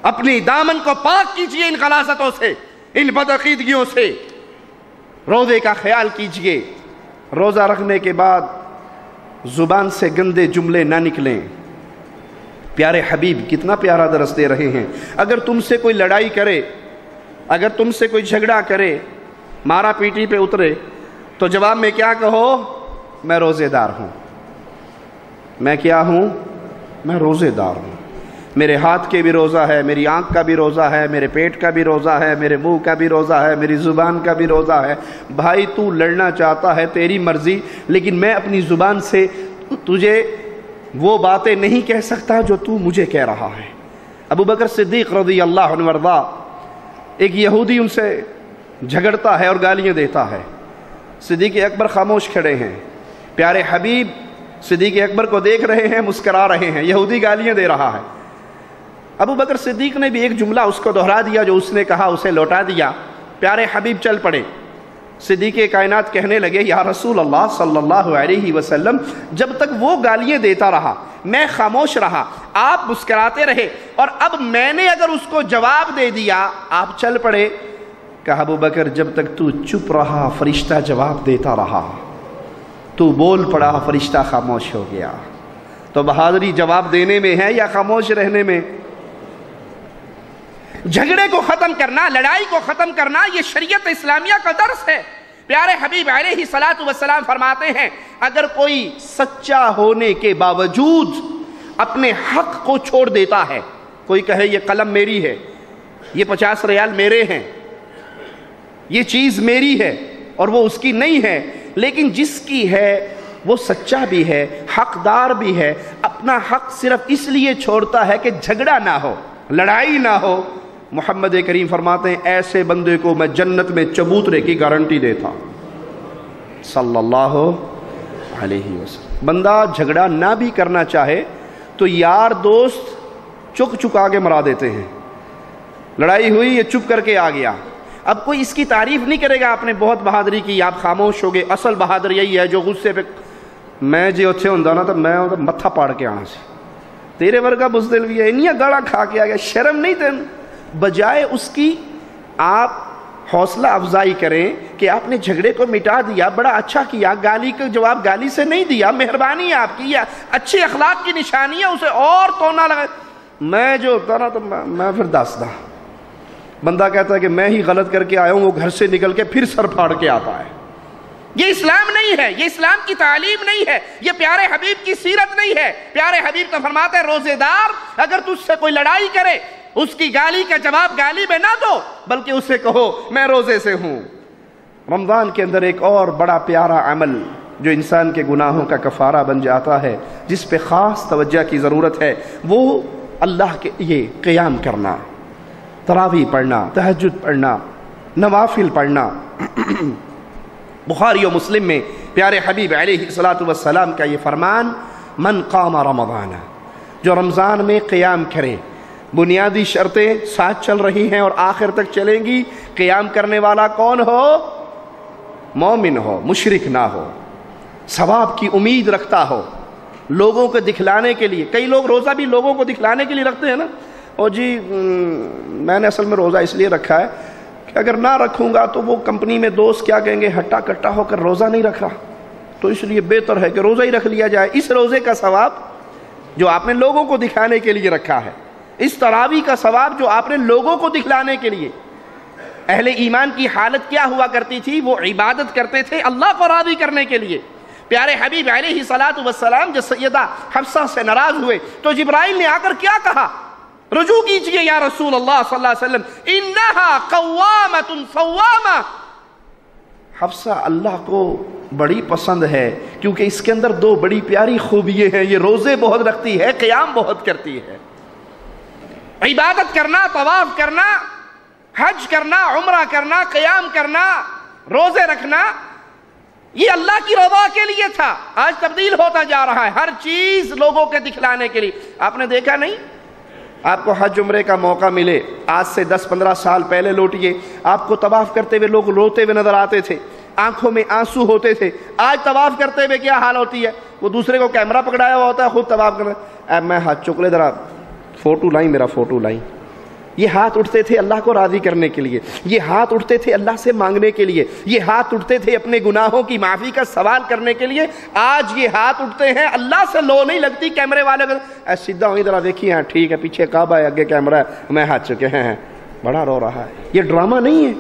اپنی دامن کو پاک کیجئے ان غلاظتوں سے، ان بدعقیدگیوں سے، روزے کا خیال کیجئے۔ روزہ رکھنے کے بعد زبان سے گندے جملے نہ نکلیں۔ پیارے حبیب کتنا پیارا درس دے رہے ہیں۔ اگر تم سے کوئی لڑائی کرے، اگر تم سے کوئی جھگڑا کرے، مارا پیٹی پہ اترے، تو جواب میں کیا کہو؟ میں روزے دار ہوں۔ میں کیا ہوں؟ میں روزے دار ہوں، میرے ہاتھ کے بھی روزہ ہے، میری آنکھ کا بھی روزہ ہے، میرے پیٹ کا بھی روزہ ہے، میرے منہ کا بھی روزہ ہے، میری زبان کا بھی روزہ ہے۔ بھائی تو لڑنا چاہتا ہے تیری مرضی، لیکن میں اپنی زبان سے تجھے وہ باتیں نہیں کہہ سکتا جو تو مجھے کہہ رہا ہے۔ ابو بکر صدیق رضی اللہ عنہ وارضا، ایک یہودی ان سے جھگڑتا ہے اور گالیاں دیتا ہے، صدیق اکبر خاموش کھڑے ہیں، پیارے حبیب صدیق اکبر کو دیکھ رہے ہیں، مسکرا رہے ہیں، یہودی گالیاں دے رہا ہے۔ ابو بکر صدیق نے بھی ایک جملہ اس کو دہرا دیا جو اس نے کہا، اسے لوٹا دیا، پیارے حبیب چل پڑے۔ صدیق کائنات کہنے لگے، یا رسول اللہ صلی اللہ علیہ وسلم، جب تک وہ گالیاں دیتا رہا میں خاموش رہا، آپ مسکراتے رہے، اور اب میں نے اگر اس کو جواب دے دیا آپ چل پڑے۔ کہا ابو بکر جب تک تو چپ رہا فرشتہ جواب دیتا رہا، تو بول پڑا فرشتہ خاموش ہو گیا۔ تو بہادری جواب دینے میں ہے یا خاموش رہنے میں؟ جھگڑے کو ختم کرنا، لڑائی کو ختم کرنا، یہ شریعت اسلامیہ کا درس ہے۔ پیارے حبیب علیہ الصلاۃ والسلام فرماتے ہیں، اگر کوئی سچا ہونے کے باوجود اپنے حق کو چھوڑ دیتا ہے، کوئی کہے یہ قلم میری ہے، یہ 50 ریال میرے ہیں، یہ چیز میری ہے اور وہ اس کی نہیں ہے، لیکن جس کی ہے وہ سچا بھی ہے، حقدار بھی ہے، اپنا حق صرف اس لیے چھوڑتا ہے کہ جھگڑا نہ ہو، لڑائی نہ ہو، محمد کریم فرماتے ہیں ایسے بندے کو میں جنت میں چبوترے کی گارنٹی دیتا صلی اللہ علیہ وسلم۔ بندہ جھگڑا نہ بھی کرنا چاہے تو یار دوست چکا کے مرا دیتے ہیں، لڑائی ہوئی یہ چپ کر کے آ گیا، اب کوئی اس کی تعریف نہیں کرے گا آپ نے بہت بہادری کی، آپ خاموش ہو گئے۔ اصل بہادر یہی ہے جو غصے پہ میں جی اتھے ہوندا نا تو میں متھا پاڑ کے آنا سی، تیرے ورگا بزدل بھی ہے، انہیاں گاڑا کھا کے آ گیا، شرم نہیں تین؟ بجائے اس کی آپ حوصلہ افزائی کریں کہ آپ نے جھگڑے کو مٹا دیا، بڑا اچھا کیا، گالی کا جواب گالی سے نہیں دیا، مہربانی ہے آپ کی، یہ اچھے اخلاق کی نشانی ہے، اسے اور تو نہ لگے۔ میں جو ہوتا نا تو میں پھر دستا، بندہ کہتا ہے کہ میں ہی غلط کر کے آیا ہوں، وہ گھر سے نکل کے پھر سر پھاڑ کے آتا ہے۔ یہ اسلام نہیں ہے، یہ اسلام کی تعلیم نہیں ہے، یہ پیارے حبیب کی سیرت نہیں ہے۔ پیارے حبیب تو فرماتے ہیں روزے دار اگر تجھ سے کوئی لڑائی کرے اس کی گالی کا جواب گالی میں نہ دو، بلکہ اسے کہو میں روزے سے ہوں۔ رمضان کے اندر ایک اور بڑا پیارا عمل جو انسان کے گناہوں کا کفارہ بن جاتا ہے، جس پہ خاص توجہ کی ضرورت ہے، وہ اللہ کے لیے قیام کرنا، تراویح پڑھنا، تہجد پڑھنا، نوافل پڑھنا۔ بخاری و مسلم میں پیارے حبیب علیہ الصلاۃ والسلام کا یہ فرمان، من قام رمضان، جو رمضان میں قیام کرے، بنیادی شرطیں ساتھ چل رہی ہیں اور آخر تک چلیں گی۔ قیام کرنے والا کون ہو؟ مومن ہو، مشرک نہ ہو، ثواب کی امید رکھتا ہو، لوگوں کو دکھلانے کے لیے۔ کئی لوگ روزہ بھی لوگوں کو دکھلانے کے لیے رکھتے ہیں نا، اور جی میں نے اصل میں روزہ اس لیے رکھا ہے کہ اگر نہ رکھوں گا تو وہ کمپنی میں دوست کیا کہیں گے، ہٹا کٹا ہو کر روزہ نہیں رکھا، تو اس لیے بہتر ہے کہ روزہ ہی رکھ لیا جائے۔ اس روزے کا ثواب جو آپ نے لوگوں کو دکھانے کے لیے رکھا ہے، اس تراویح کا ثواب جو آپ نے لوگوں کو دکھلانے کے لیے۔ اہل ایمان کی حالت کیا ہوا کرتی تھی؟ وہ عبادت کرتے تھے اللہ کو راضی کرنے کے لیے۔ پیارے حبیب علیہ الصلاۃ والسلام جب سیدہ حفصہ سے ناراض ہوئے تو جبرائیل نے آ کر کیا کہا؟ رجوع کیجئے یا رسول اللہ صلی اللہ علیہ وسلم، انہا قوامۃ صوامہ۔ حفصہ اللہ کو بڑی پسند ہے کیونکہ اس کے اندر دو بڑی پیاری خوبیاں ہیں، یہ روزے بہت رکھتی ہے، قیام بہت کرتی ہے۔ عبادت کرنا، طواف کرنا، حج کرنا، عمرہ کرنا، قیام کرنا، روزے رکھنا، یہ اللہ کی رضا کے لیے تھا۔ آج تبدیل ہوتا جا رہا ہے، ہر چیز لوگوں کے دکھلانے کے لیے۔ آپ نے دیکھا نہیں؟ آپ کو حج عمرے کا موقع ملے، آج سے 10-15 سال پہلے لوٹیے، آپ کو طواف کرتے ہوئے لوگ روتے ہوئے نظر آتے تھے، آنکھوں میں آنسو ہوتے تھے۔ آج طواف کرتے ہوئے کیا حال ہوتی ہے؟ وہ دوسرے کو کیمرہ پکڑایا ہوا ہوتا ہے، خود طواف کرنا، میں ہاتھ چک لے ذرا فوٹو لائیں، میرا فوٹو لائیں۔ یہ ہاتھ اٹھتے تھے اللہ کو راضی کرنے کے لیے، یہ ہاتھ اٹھتے تھے اللہ سے مانگنے کے لیے، یہ ہاتھ اٹھتے تھے اپنے گناہوں کی معافی کا سوال کرنے کے لیے۔ آج یہ ہاتھ اٹھتے ہیں، اللہ سے لو نہیں لگتی، کیمرے والے کو سیدھا ہوئی ذرا دیکھیے، ہاں ٹھیک ہے، پیچھے کعبہ ہے، آگے کیمرہ ہے، میں ہاتھ چکے ہیں، بڑا رو رہا ہے۔ یہ ڈرامہ نہیں ہے،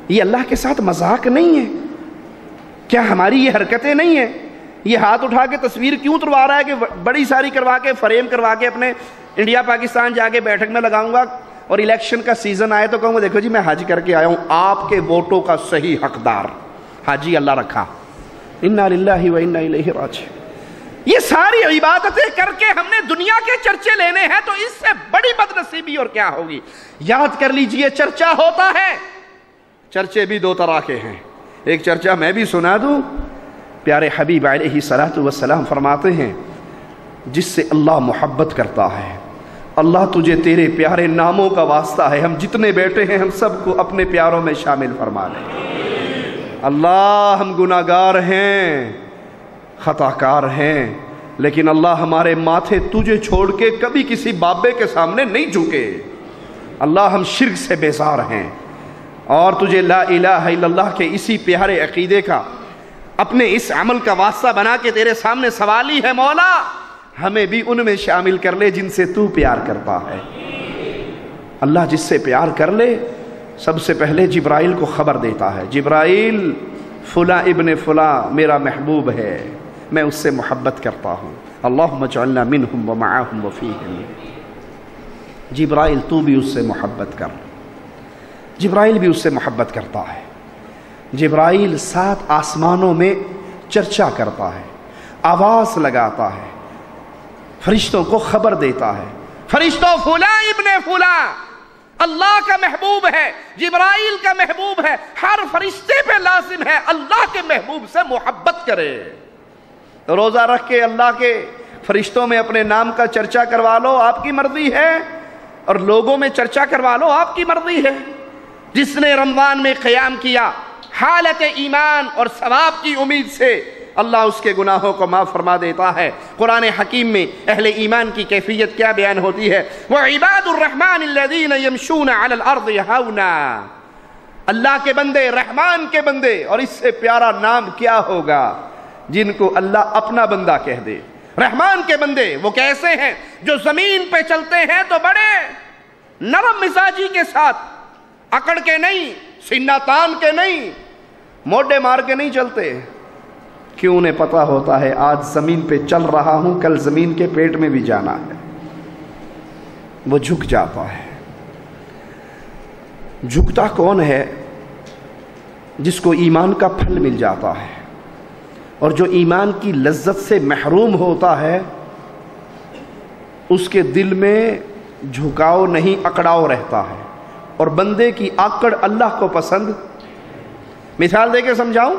یہ اللہ کے ساتھ مذاق نہیں ہے۔ کیا ہماری یہ حرکتیں نہیں ہیں؟ یہ ہاتھ اٹھا کے تصویر کیوں اتروا رہا ہے کہ بڑی ساری کروا کے فریم کروا کے اپنے انڈیا پاکستان جا کے بیٹھک میں لگاؤں گا، اور الیکشن کا سیزن آئے تو کہوں گا دیکھو جی میں حج کر کے آیا ہوں، آپ کے ووٹوں کا صحیح حقدار حاجی اللہ رکھا۔ انا للہ و انا الیہ راجعون۔ یہ ساری عبادتیں کر کے ہم نے دنیا کے چرچے لینے ہیں تو اس سے بڑی بدنصیبی اور کیا ہوگی؟ یاد کر لیجئے چرچا ہوتا ہے، چرچے بھی دو طرح کے ہیں۔ ایک چرچا میں بھی سنا دوں، پیارے حبیب علیہ الصلوۃ والسلام فرماتے ہیں جس سے اللہ محبت کرتا ہے، اللہ تجھے تیرے پیارے ناموں کا واسطہ ہے ہم جتنے بیٹھے ہیں ہم سب کو اپنے پیاروں میں شامل فرما لے۔ اللہ ہم گناہگار ہیں، خطا کار ہیں، لیکن اللہ ہمارے ماتھے تجھے چھوڑ کے کبھی کسی بابے کے سامنے نہیں جھکے۔ اللہ ہم شرک سے بیزار ہیں اور تجھے لا الہ الا اللہ کے اسی پیارے عقیدے کا اپنے اس عمل کا واسطہ بنا کے تیرے سامنے سوالی ہے مولا، ہمیں بھی ان میں شامل کر لے جن سے تو پیار کرتا ہے۔ اللہ جس سے پیار کر لے سب سے پہلے جبرائیل کو خبر دیتا ہے، جبرائیل فلاں ابن فلاں میرا محبوب ہے، میں اس سے محبت کرتا ہوں، اللہم اجعلنا منہم ومعاہم وفیہم۔ جبرائیل تو بھی اس سے محبت کر، جبرائیل بھی اس سے محبت کرتا ہے۔ جبرائیل 7 آسمانوں میں چرچا کرتا ہے، آواز لگاتا ہے، فرشتوں کو خبر دیتا ہے، فرشتوں فلاں ابن فلاں اللہ کا محبوب ہے، جبرائیل کا محبوب ہے، ہر فرشتے پہ لازم ہے اللہ کے محبوب سے محبت کرے۔ روزہ رکھ کے اللہ کے فرشتوں میں اپنے نام کا چرچا کروا لو، آپ کی مرضی ہے، اور لوگوں میں چرچا کروا لو، آپ کی مرضی ہے۔ جس نے رمضان میں قیام کیا حالت ایمان اور ثواب کی امید سے، اللہ اس کے گناہوں کو معاف فرما دیتا ہے۔ قرآن حکیم میں اہل ایمان کی کیفیت کیا بیان ہوتی ہے؟ وَعِبَادُ الرَّحْمَنِ الَّذِينَ يَمْشُونَ عَلَى الْأَرْضِ هَوْنًا۔ اللہ کے بندے، رحمان کے بندے، اور اس سے پیارا نام کیا ہوگا جن کو اللہ اپنا بندہ کہہ دے۔ رحمان کے بندے وہ کیسے ہیں؟ جو زمین پہ چلتے ہیں تو بڑے نرم مزاجی کے ساتھ، اکڑ کے نہیں، سینہ تان کے نہیں، موڈے مار کے نہیں چلتے، کیوں انہیں پتا ہوتا ہے آج زمین پہ چل رہا ہوں، کل زمین کے پیٹ میں بھی جانا ہے۔ وہ جھک جاتا ہے۔ جھکتا کون ہے؟ جس کو ایمان کا پھل مل جاتا ہے، اور جو ایمان کی لذت سے محروم ہوتا ہے اس کے دل میں جھکاؤ نہیں، اکڑاؤ رہتا ہے، اور بندے کی آکڑ اللہ کو پسند۔ مثال دے کے سمجھاؤں،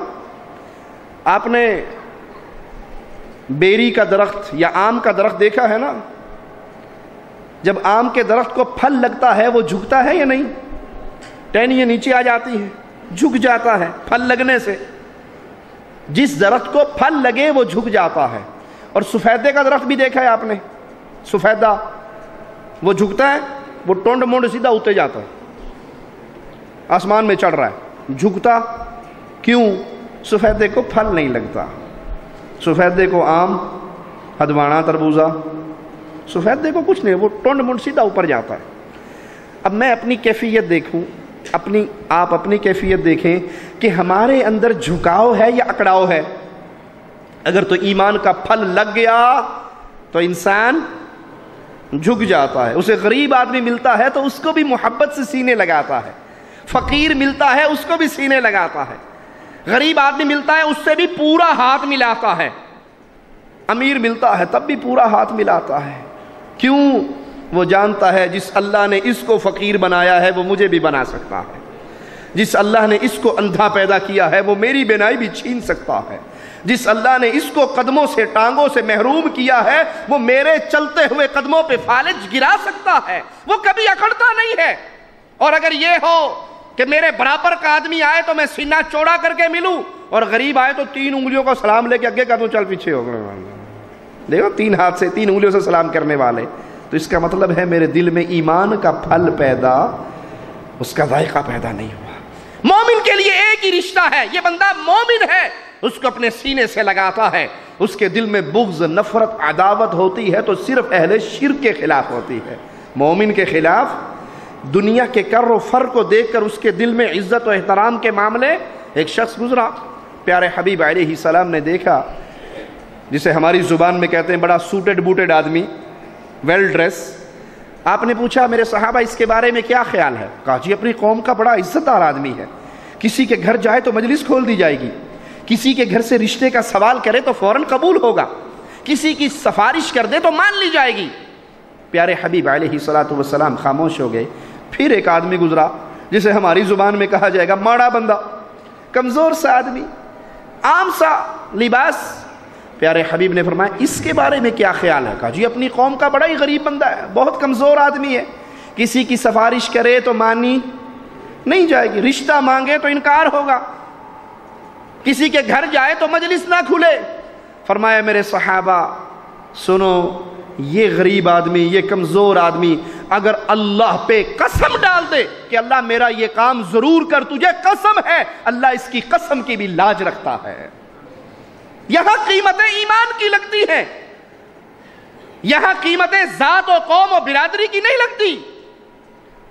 آپ نے بیری کا درخت یا آم کا درخت دیکھا ہے نا؟ جب آم کے درخت کو پھل لگتا ہے وہ جھکتا ہے یا نہیں؟ ٹہنیاں نیچے آ جاتی ہیں، جھک جاتا ہے پھل لگنے سے۔ جس درخت کو پھل لگے وہ جھک جاتا ہے۔ اور سفیدے کا درخت بھی دیکھا ہے آپ نے؟ سفیدہ وہ جھکتا ہے، وہ ٹونڈ مونڈ سیدھا اٹھتے جاتا ہے، آسمان میں چڑھ رہا ہے، جھکتا کیوں؟ سفیدے کو پھل نہیں لگتا۔ سفیدے کو آم، ہدوانا، تربوزہ، سفیدے کو کچھ نہیں، وہ ٹونڈ مونڈ سیدھا اوپر جاتا ہے۔ اب میں اپنی کیفیت دیکھوں، آپ اپنی کیفیت دیکھیں کہ ہمارے اندر جھکاؤ ہے یا اکڑاؤ ہے؟ اگر تو ایمان کا پھل لگ گیا تو انسان جھک جاتا ہے۔ اسے غریب آدمی ملتا ہے تو اس کو بھی محبت سے سینے لگاتا ہے، فقیر ملتا ہے اس کو بھی سینے لگاتا ہے، غریب آدمی ملتا ہے اس سے بھی پورا ہاتھ ملاتا ہے، امیر ملتا ہے تب بھی پورا ہاتھ ملاتا ہے۔ کیوں؟ وہ جانتا ہے جس اللہ نے اس کو فقیر بنایا ہے وہ مجھے بھی بنا سکتا ہے، جس اللہ نے اس کو اندھا پیدا کیا ہے وہ میری بینائی بھی چھین سکتا ہے، جس اللہ نے اس کو قدموں سے، ٹانگوں سے محروم کیا ہے وہ میرے چلتے ہوئے قدموں پہ فالج گرا سکتا ہے، وہ کبھی اکڑتا نہیں ہے۔ اور اگر یہ ہو کہ میرے برابر کا آدمی آئے تو میں سینہ چوڑا کر کے ملوں، اور غریب آئے تو 3 انگلیوں کا سلام لے کے آگے کہتا ہوں چل پیچھے ہو گئے، دیکھو 3 ہاتھ سے 3 انگلیوں سے سلام کرنے والے، تو اس کا مطلب ہے میرے دل میں ایمان کا پھل پیدا، اس کا ذائقہ پیدا نہیں ہوا۔ مومن کے لیے ایک ہی رشتہ ہے، یہ بندہ مومن ہے، اس کو اپنے سینے سے لگاتا ہے۔ اس کے دل میں بغض، نفرت، عداوت ہوتی ہے تو صرف اہل شرک کے خلاف ہوتی ہے، مومن کے خلاف۔ دنیا کے کر و فر کو دیکھ کر اس کے دل میں عزت و احترام کے معاملے۔ ایک شخص گزرا، پیارے حبیب علیہ السلام نے دیکھا، جسے ہماری زبان میں کہتے ہیں بڑا سوٹڈ بوٹڈ آدمی، ویل ڈریس۔ آپ نے پوچھا میرے صحابہ اس کے بارے میں کیا خیال ہے؟ کہا جی اپنی قوم کا بڑا عزت دار آدمی ہے، کسی کے گھر جائے تو مجلس کھول دی جائے گی، کسی کے گھر سے رشتے کا سوال کرے تو فوراً قبول ہوگا، کسی کی سفارش کر دے تو مان لی جائے گی۔ پیارے حبیب علیہ الصلوۃ والسلام خاموش ہو گئے۔ پھر ایک آدمی گزرا جسے ہماری زبان میں کہا جائے گا ماڑا بندہ، کمزور سا آدمی، عام سا لباس۔ پیارے حبیب نے فرمایا اس کے بارے میں کیا خیال ہے؟ کہا جی اپنی قوم کا بڑا ہی غریب بندہ ہے، بہت کمزور آدمی ہے، کسی کی سفارش کرے تو مانی نہیں جائے گی، رشتہ مانگے تو انکار ہوگا، کسی کے گھر جائے تو مجلس نہ کھلے۔ فرمایا میرے صحابہ سنو، یہ غریب آدمی، یہ کمزور آدمی اگر اللہ پہ قسم ڈال دے کہ اللہ میرا یہ کام ضرور کر، تجھے قسم ہے اللہ اس کی قسم کی بھی لاج رکھتا ہے۔ یہاں قیمتیں ایمان کی لگتی ہیں، یہاں قیمتیں ذات و قوم و برادری کی نہیں لگتی۔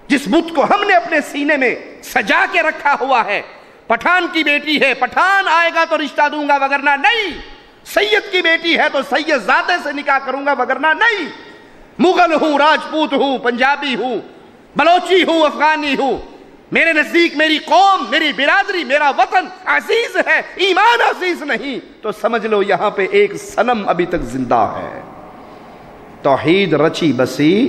جس بت کو ہم نے اپنے سینے میں سجا کے رکھا ہوا ہے، پٹھان کی بیٹی ہے پٹھان آئے گا تو رشتہ دوں گا وگرنہ نہیں، سید کی بیٹی ہے تو سید ذاتے سے نکاح کروں گا وگرنہ نہیں، مغل ہوں، راجپوت ہوں، پنجابی ہوں، بلوچی ہوں، افغانی ہوں، میرے نزدیک میری قوم، میری برادری، میرا وطن عزیز ہے، ایمان عزیز نہیں تو سمجھ لو یہاں پہ ایک صنم ابھی تک زندہ ہے، توحید رچی بسی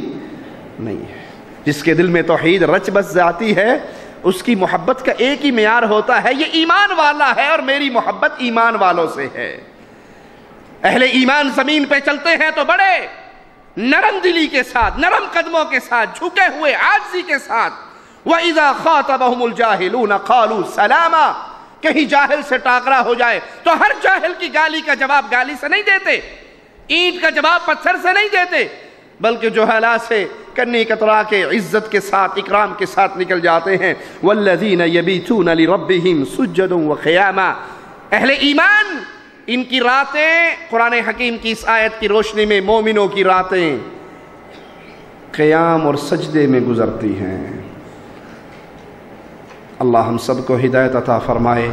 نہیں ہے۔ جس کے دل میں توحید رچ بس جاتی ہے اس کی محبت کا ایک ہی معیار ہوتا ہے، یہ ایمان والا ہے اور میری محبت ایمان والوں سے ہے۔ اہل ایمان زمین پہ چلتے ہیں تو بڑے نرم دلی کے ساتھ، نرم قدموں کے ساتھ، جھکے ہوئے عاجزی کے ساتھ۔ وَإِذَا خَاطَبَهُمُ الْجَاهِلُونَ قَالُوا سَلَامًا، کہیں جاہل سے ٹاکرا ہو جائے تو ہر جاہل کی گالی کا جواب گالی سے نہیں دیتے، اینٹ کا جواب پتھر سے نہیں دیتے، بلکہ جوہلا سے کنی کترا کے عزت کے ساتھ اکرام کے ساتھ نکل جاتے ہیں۔ وَالَّذِينَ يَبِيتُونَ لِرَبِّهِمْ سُجَّدًا وَقِيَامًا، اہل ایمان ان کی راتیں قرآن حکیم کی اس آیت کی روشنی میں مومنوں کی راتیں قیام اور سجدے میں گزرتی ہیں۔ اللہ ہم سب کو ہدایت عطا فرمائے۔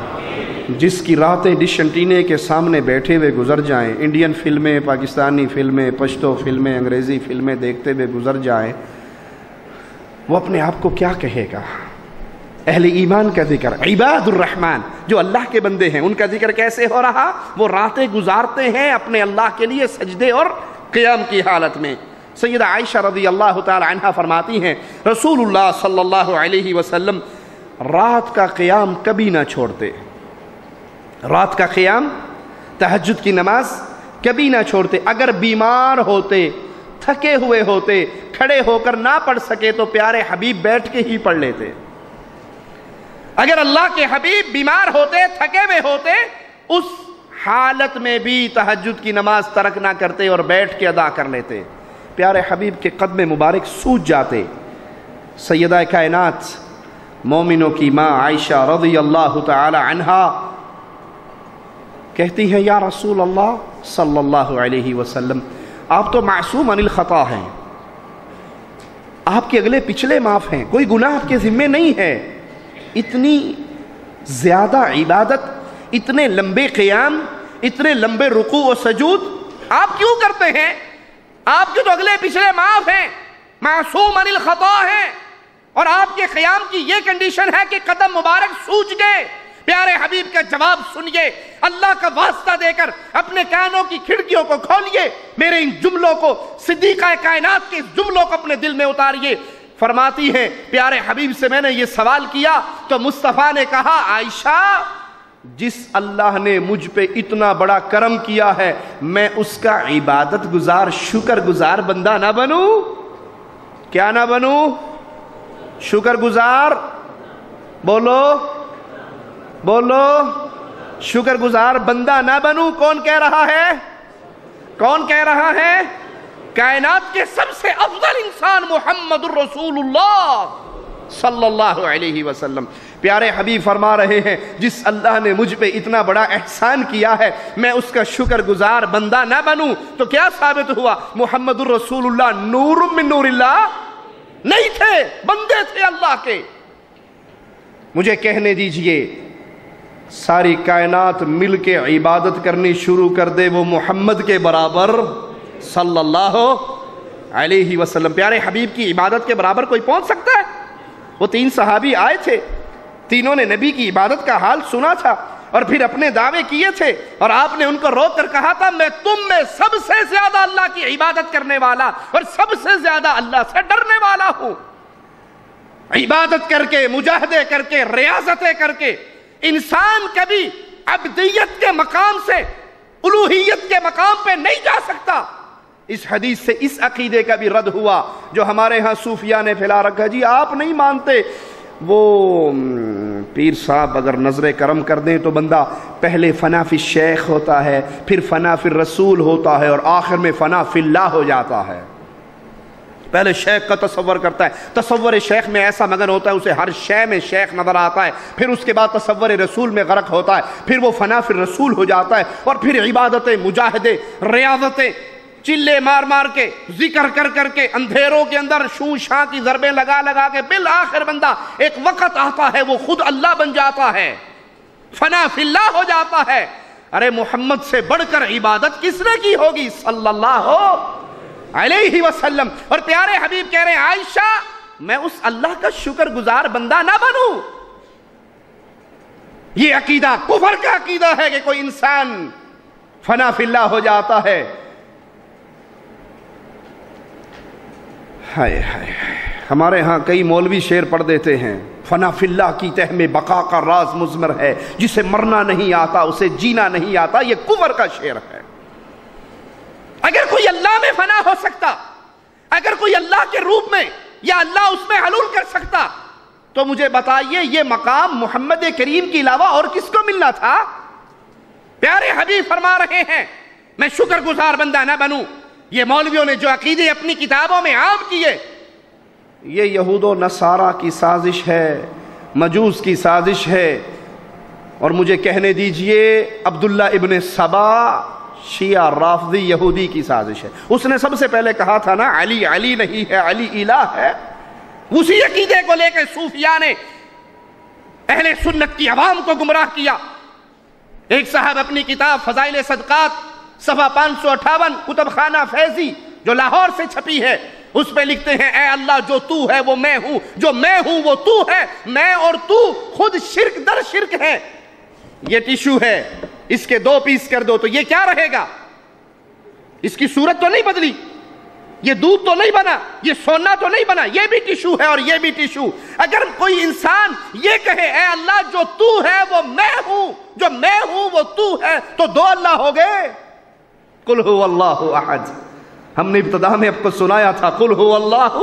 جس کی راتیں ڈش انٹینے کے سامنے بیٹھے ہوئے گزر جائیں، انڈین فلمیں، پاکستانی فلمیں، پشتو فلمیں، انگریزی فلمیں دیکھتے ہوئے گزر جائیں، وہ اپنے آپ کو کیا کہے گا؟ اہل ایمان کا ذکر، عباد الرحمن جو اللہ کے بندے ہیں، ان کا ذکر کیسے ہو رہا؟ وہ راتیں گزارتے ہیں اپنے اللہ کے لیے سجدے اور قیام کی حالت میں۔ سیدہ عائشہ رضی اللہ تعالی عنہا فرماتی ہیں رسول اللہ صلی اللہ علیہ وسلم رات کا قیام کبھی نہ چھوڑتے، رات کا قیام، تہجد کی نماز کبھی نہ چھوڑتے۔ اگر بیمار ہوتے، تھکے ہوئے ہوتے، کھڑے ہو کر نہ پڑھ سکے تو پیارے حبیب بیٹھ کے ہی پڑھ لیتے۔ اگر اللہ کے حبیب بیمار ہوتے، تھکے ہوئے ہوتے، اس حالت میں بھی تہجد کی نماز ترک نہ کرتے اور بیٹھ کے ادا کر لیتے۔ پیارے حبیب کے قدم مبارک سوج جاتے۔ سیدہ کائنات مومنوں کی ماں عائشہ رضی اللہ تعالی عنہا کہتی ہیں یا رسول اللہ صلی اللہ علیہ وسلم، آپ تو معصوم عن الخطا ہیں، آپ کے اگلے پچھلے معاف ہیں، کوئی گناہ آپ کے ذمے نہیں ہے، اتنی زیادہ عبادت، اتنے لمبے قیام، اتنے لمبے رکوع و سجود آپ کیوں کرتے ہیں؟ آپ کے تو اگلے پچھلے معاف ہیں، معصوم عن الخطا ہیں، اور آپ کے قیام کی یہ کنڈیشن ہے کہ قدم مبارک سوج گئے۔ پیارے حبیب کا جواب سنیے، اللہ کا واسطہ دے کر اپنے کانوں کی کھڑکیوں کو کھولیے، میرے ان جملوں کو، صدیقہ کائنات کے جملوں کو اپنے دل میں اتاریے۔ فرماتی ہیں پیارے حبیب سے میں نے یہ سوال کیا تو مصطفیٰ نے کہا عائشہ جس اللہ نے مجھ پہ اتنا بڑا کرم کیا ہے میں اس کا عبادت گزار، شکر گزار بندہ نہ بنوں؟ کیا نہ بنوں؟ شکر گزار؟ بولو بولو، شکر گزار بندہ نہ بنوں؟ کون کہہ رہا ہے؟ کون کہہ رہا ہے؟ کائنات کے سب سے افضل انسان محمد الرسول اللہ صلی اللہ علیہ وسلم۔ پیارے حبیب فرما رہے ہیں جس اللہ نے مجھ پہ اتنا بڑا احسان کیا ہے میں اس کا شکر گزار بندہ نہ بنوں؟ تو کیا ثابت ہوا؟ محمد الرسول اللہ نور من نور اللہ نہیں تھے، بندے تھے اللہ کے۔ مجھے کہنے دیجئے ساری کائنات مل کے عبادت کرنی شروع کر دے وہ محمد کے برابر صلی اللہ علیہ وسلم، پیارے حبیب کی عبادت کے برابر کوئی پہنچ سکتا ہے؟ وہ 3 صحابی آئے تھے، تینوں نے نبی کی عبادت کا حال سنا تھا اور پھر اپنے دعوے کیے تھے اور آپ نے ان کو روک کر کہا تھا میں تم میں سب سے زیادہ اللہ کی عبادت کرنے والا اور سب سے زیادہ اللہ سے ڈرنے والا ہوں۔ عبادت کر کے، مجاہدے کر کے، ریاضتیں کر کے انسان کبھی عبدیت کے مقام سے الوہیت کے مقام پہ نہیں جا سکتا۔ اس حدیث سے اس عقیدے کا بھی رد ہوا جو ہمارے ہاں صوفیاء نے پھیلا رکھا، جی آپ نہیں مانتے وہ پیر صاحب اگر نظر کرم کر دیں تو بندہ پہلے فنا فی الشیخ ہوتا ہے، پھر فنا فی الرسول ہوتا ہے اور آخر میں فنا فی اللہ ہو جاتا ہے۔ پہلے شیخ کا تصور کرتا ہے، تصور شیخ میں ایسا مگن ہوتا ہے اسے ہر شے میں شیخ نظر آتا ہے، پھر اس کے بعد تصور رسول میں غرق ہوتا ہے، پھر وہ فنا فی الرسول ہو جاتا ہے، اور پھر عبادتیں، مجاہدے، ریاضتیں، چلے مار مار کے، ذکر کر کر کے، اندھیروں کے اندر شوں شاں کی ضربیں لگا لگا کے بالآخر بندہ ایک وقت آتا ہے وہ خود اللہ بن جاتا ہے، فنا فی اللہ ہو جاتا ہے۔ ارے محمد سے بڑھ کر عبادت کس نے کی ہوگی صلی اللہ علیہ وسلم؟ اور پیارے حبیب کہہ رہے ہیں عائشہ میں اس اللہ کا شکر گزار بندہ نہ بنوں۔ یہ عقیدہ کفر کا عقیدہ ہے کہ کوئی انسان فنا فی اللہ ہو جاتا ہے۔ ہائے ہائے، ہمارے ہاں کئی مولوی شعر پڑھ دیتے ہیں، فنا فی اللہ کی تہ میں بقا کا راز مضمر ہے، جسے مرنا نہیں آتا اسے جینا نہیں آتا، یہ کفر کا شعر ہے۔ اگر کوئی اللہ میں فنا ہو سکتا، اگر کوئی اللہ کے روپ میں یا اللہ اس میں حلول کر سکتا تو مجھے بتائیے یہ مقام محمد کریم کے علاوہ اور کس کو ملنا تھا؟ پیارے حبیب فرما رہے ہیں میں شکر گزار بندہ نہ بنوں۔ یہ مولویوں نے جو عقیدے اپنی کتابوں میں عام کیے یہ یہود و نصارہ کی سازش ہے، مجوس کی سازش ہے، اور مجھے کہنے دیجئے عبداللہ ابن سبا شیعہ رافضی یہودی کی سازش ہے۔ اس نے سب سے پہلے کہا تھا نا علی علی نہیں ہے، علی الہ ہے۔ اسی عقیدے کو لے کے صوفیاء نے اہل سنت کی عوام کو گمراہ کیا۔ ایک صاحب اپنی کتاب فضائل صدقات صفحہ 558 کتب خانہ فیضی جو لاہور سے چھپی ہے اس پہ لکھتے ہیں اے اللہ جو تو ہے وہ میں ہوں، جو میں ہوں وہ تو ہے، میں اور تو خود شرک در شرک ہے۔ یہ ٹیشو ہے، اس کے 2 پیس کر دو تو یہ کیا رہے گا؟ اس کی صورت تو نہیں بدلی، یہ دودھ تو نہیں بنا، یہ سونا تو نہیں بنا، یہ بھی ٹیشو ہے اور یہ بھی ٹیشو۔ اگر کوئی انسان یہ کہے اے اللہ جو تو ہے وہ میں ہوں، جو میں ہوں وہ تو ہے، تو 2 اللہ ہو گئے۔ قل هو اللہ احد، ہم نے ابتدا میں آپ کو سنایا تھا قل هو اللہ